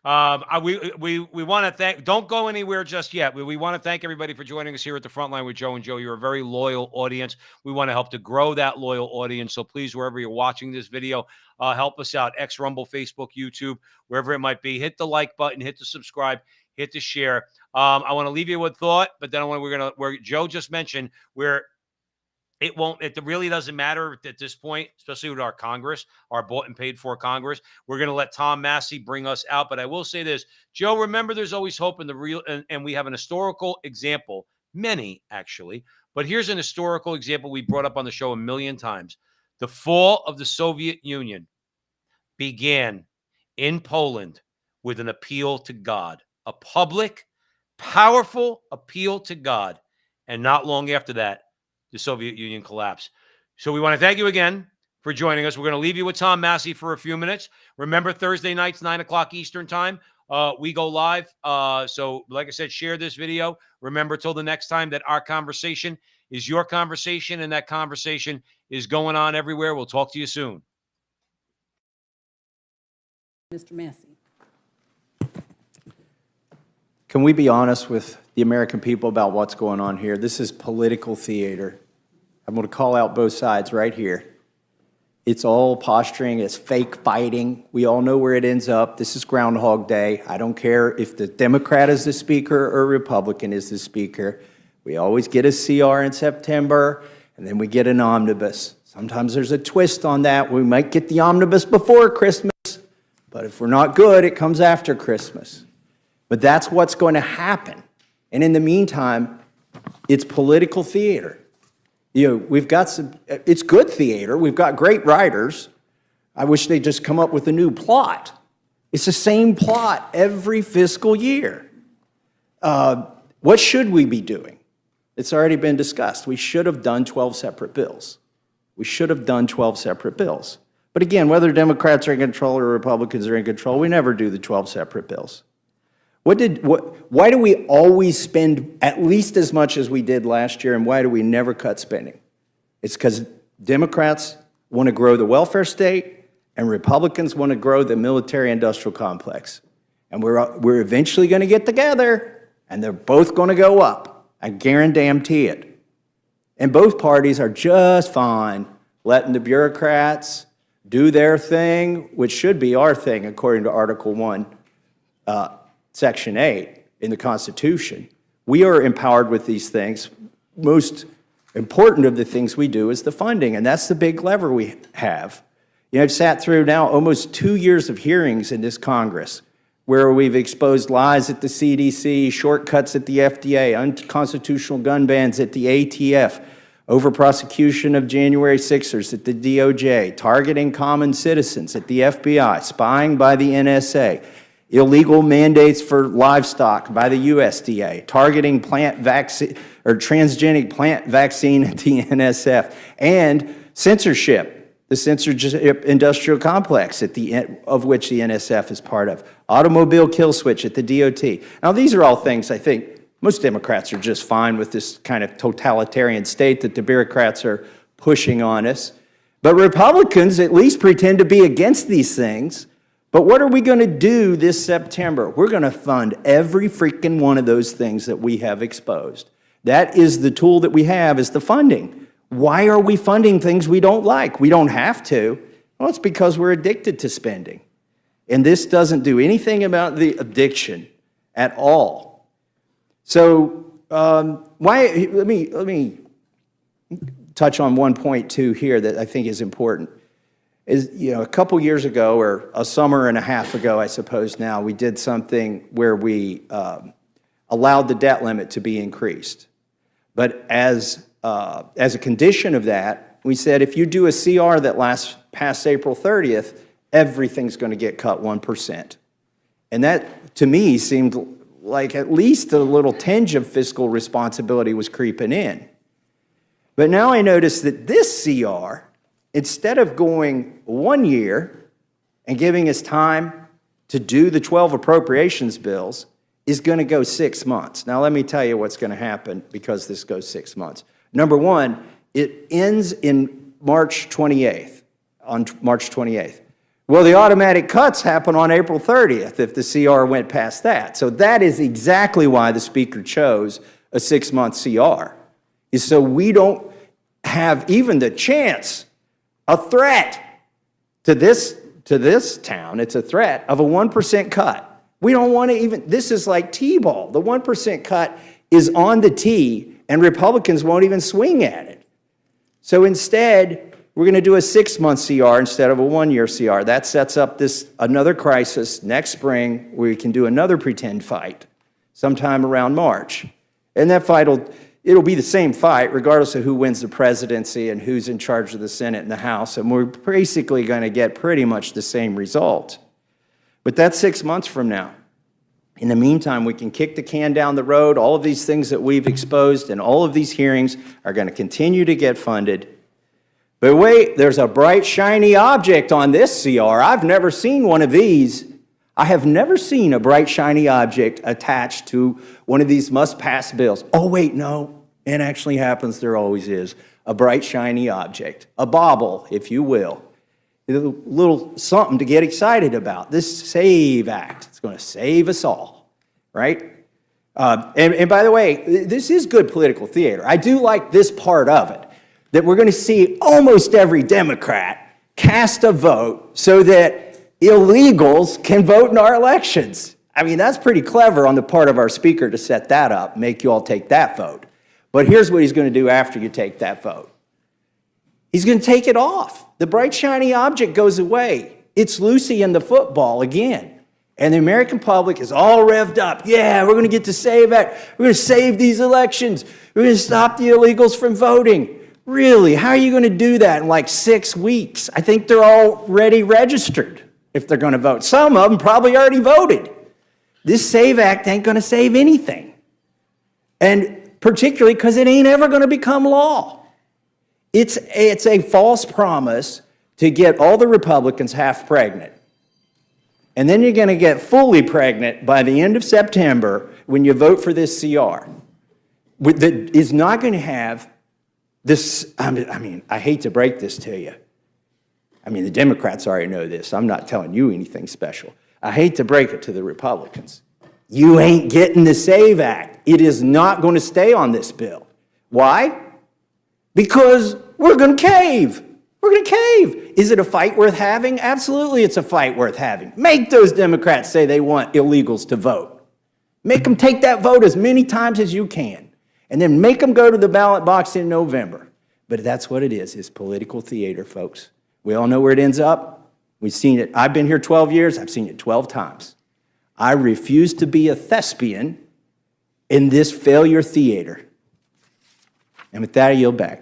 B: We want to thank, don't go anywhere just yet. We want to thank everybody for joining us here at the Frontline with Joe and Joe. You're a very loyal audience. We want to help to grow that loyal audience. So please, wherever you're watching this video, help us out. X, Rumble, Facebook, YouTube, wherever it might be. Hit the like button, hit the subscribe, hit the share. I want to leave you with thought, but then where Joe just mentioned, where it really doesn't matter at this point, especially with our Congress, our bought and paid for Congress. We're going to let Tom Massey bring us out. But I will say this, Joe, remember, there's always hope in the real, and we have an historical example, many actually, but here's an historical example we brought up on the show a million times. The fall of the Soviet Union began in Poland with an appeal to God, a public, powerful appeal to God. And not long after that, the Soviet Union collapsed. So we want to thank you again for joining us. We're going to leave you with Tom Massey for a few minutes. Remember, Thursday nights, 9 o'clock Eastern time, we go live. So like I said, share this video. Remember, till the next time, that our conversation is your conversation, and that conversation is going on everywhere. We'll talk to you soon.
K: Mr. Massey.
L: Can we be honest with the American people about what's going on here? This is political theater. I'm going to call out both sides right here. It's all posturing. It's fake fighting. We all know where it ends up. This is Groundhog Day. I don't care if the Democrat is the speaker or Republican is the speaker. We always get a CR in September, and then we get an omnibus. Sometimes there's a twist on that. We might get the omnibus before Christmas, but if we're not good, it comes after Christmas. But that's what's going to happen. And in the meantime, it's political theater. You know, we've got it's good theater. We've got great writers. I wish they'd just come up with a new plot. It's the same plot every fiscal year. What should we be doing? It's already been discussed. We should have done 12 separate bills. We should have done 12 separate bills. But again, whether Democrats are in control or Republicans are in control, we never do the 12 separate bills. Why do we always spend at least as much as we did last year, and why do we never cut spending? It's because Democrats want to grow the welfare state, and Republicans want to grow the military-industrial complex. And we're eventually going to get together, and they're both going to go up. I guarantee it. And both parties are just fine letting the bureaucrats do their thing, which should be our thing according to Article 1, Section 8 in the Constitution. We are empowered with these things. Most important of the things we do is the funding, and that's the big lever we have. You know, I've sat through now almost 2 years of hearings in this Congress where we've exposed lies at the CDC, shortcuts at the FDA, unconstitutional gun bans at the ATF, over prosecution of January 6ers at the DOJ, targeting common citizens at the FBI, spying by the NSA, illegal mandates for livestock by the USDA, targeting plant vaccine or transgenic plant vaccine at the NSF, and censorship, the censorship industrial complex of which the NSF is part of, automobile kill switch at the DOT. Now, these are all things I think most Democrats are just fine with, this kind of totalitarian state that the bureaucrats are pushing on us. But Republicans at least pretend to be against these things. But what are we going to do this September? We're going to fund every freaking one of those things that we have exposed. That is the tool that we have, is the funding. Why are we funding things we don't like? We don't have to. Well, it's because we're addicted to spending. And this doesn't do anything about the addiction at all. So let me touch on one point too here that I think is important. Is, you know, a couple years ago, or a summer and a half ago, I suppose now, we did something where we allowed the debt limit to be increased. But as a condition of that, we said if you do a CR that lasts past April 30th, everything's going to get cut 1%. And that, to me, seemed like at least a little tinge of fiscal responsibility was creeping in. But now I notice that this CR, instead of going 1 year and giving us time to do the 12 appropriations bills, is going to go 6 months. Now, let me tell you what's going to happen because this goes 6 months. Number one, it ends in March 28th, on March 28th. Well, the automatic cuts happen on April 30th if the CR went past that. So that is exactly why the Speaker chose a 6-month CR, is so we don't have even the chance, a threat to this town, it's a threat of a 1% cut. We don't want to even, this is like T-ball. The 1% cut is on the tee, and Republicans won't even swing at it. So instead, we're going to do a 6-month CR instead of a 1-year CR. That sets up another crisis next spring where we can do another pretend fight sometime around March. And that fight it'll be the same fight regardless of who wins the presidency and who's in charge of the Senate and the House. And we're basically going to get pretty much the same result. But that's 6 months from now. In the meantime, we can kick the can down the road. All of these things that we've exposed and all of these hearings are going to continue to get funded. But wait, there's a bright, shiny object on this CR. I've never seen one of these. I have never seen a bright, shiny object attached to one of these must-pass bills. Oh, wait, no. It actually happens. There always is. A bright, shiny object. A bauble, if you will. A little something to get excited about. This SAVE Act. It's going to save us all, right? And by the way, this is good political theater. I do like this part of it, that we're going to see almost every Democrat cast a vote so that illegals can vote in our elections. I mean, that's pretty clever on the part of our Speaker to set that up, make you all take that vote. But here's what he's going to do after you take that vote. He's going to take it off. The bright, shiny object goes away. It's Lucy and the football again. And the American public is all revved up. Yeah, we're going to get to save it. We're going to save these elections. We're going to stop the illegals from voting. Really? How are you going to do that in like 6 weeks? I think they're already registered if they're going to vote. Some of them probably already voted. This SAVE Act ain't going to save anything. And particularly because it ain't ever going to become law. It's a false promise to get all the Republicans half pregnant. And then you're going to get fully pregnant by the end of September when you vote for this CR. That is not going to have this, I mean, I hate to break this to you. I mean, the Democrats already know this. I'm not telling you anything special. I hate to break it to the Republicans. You ain't getting the SAVE Act. It is not going to stay on this bill. Why? Because we're going to cave. We're going to cave. Is it a fight worth having? Absolutely, it's a fight worth having. Make those Democrats say they want illegals to vote. Make them take that vote as many times as you can, and then make them go to the ballot box in November. But that's what it is political theater, folks. We all know where it ends up. We've seen it. I've been here 12 years. I've seen it 12 times. I refuse to be a thespian in this failure theater. And with that, I yield back.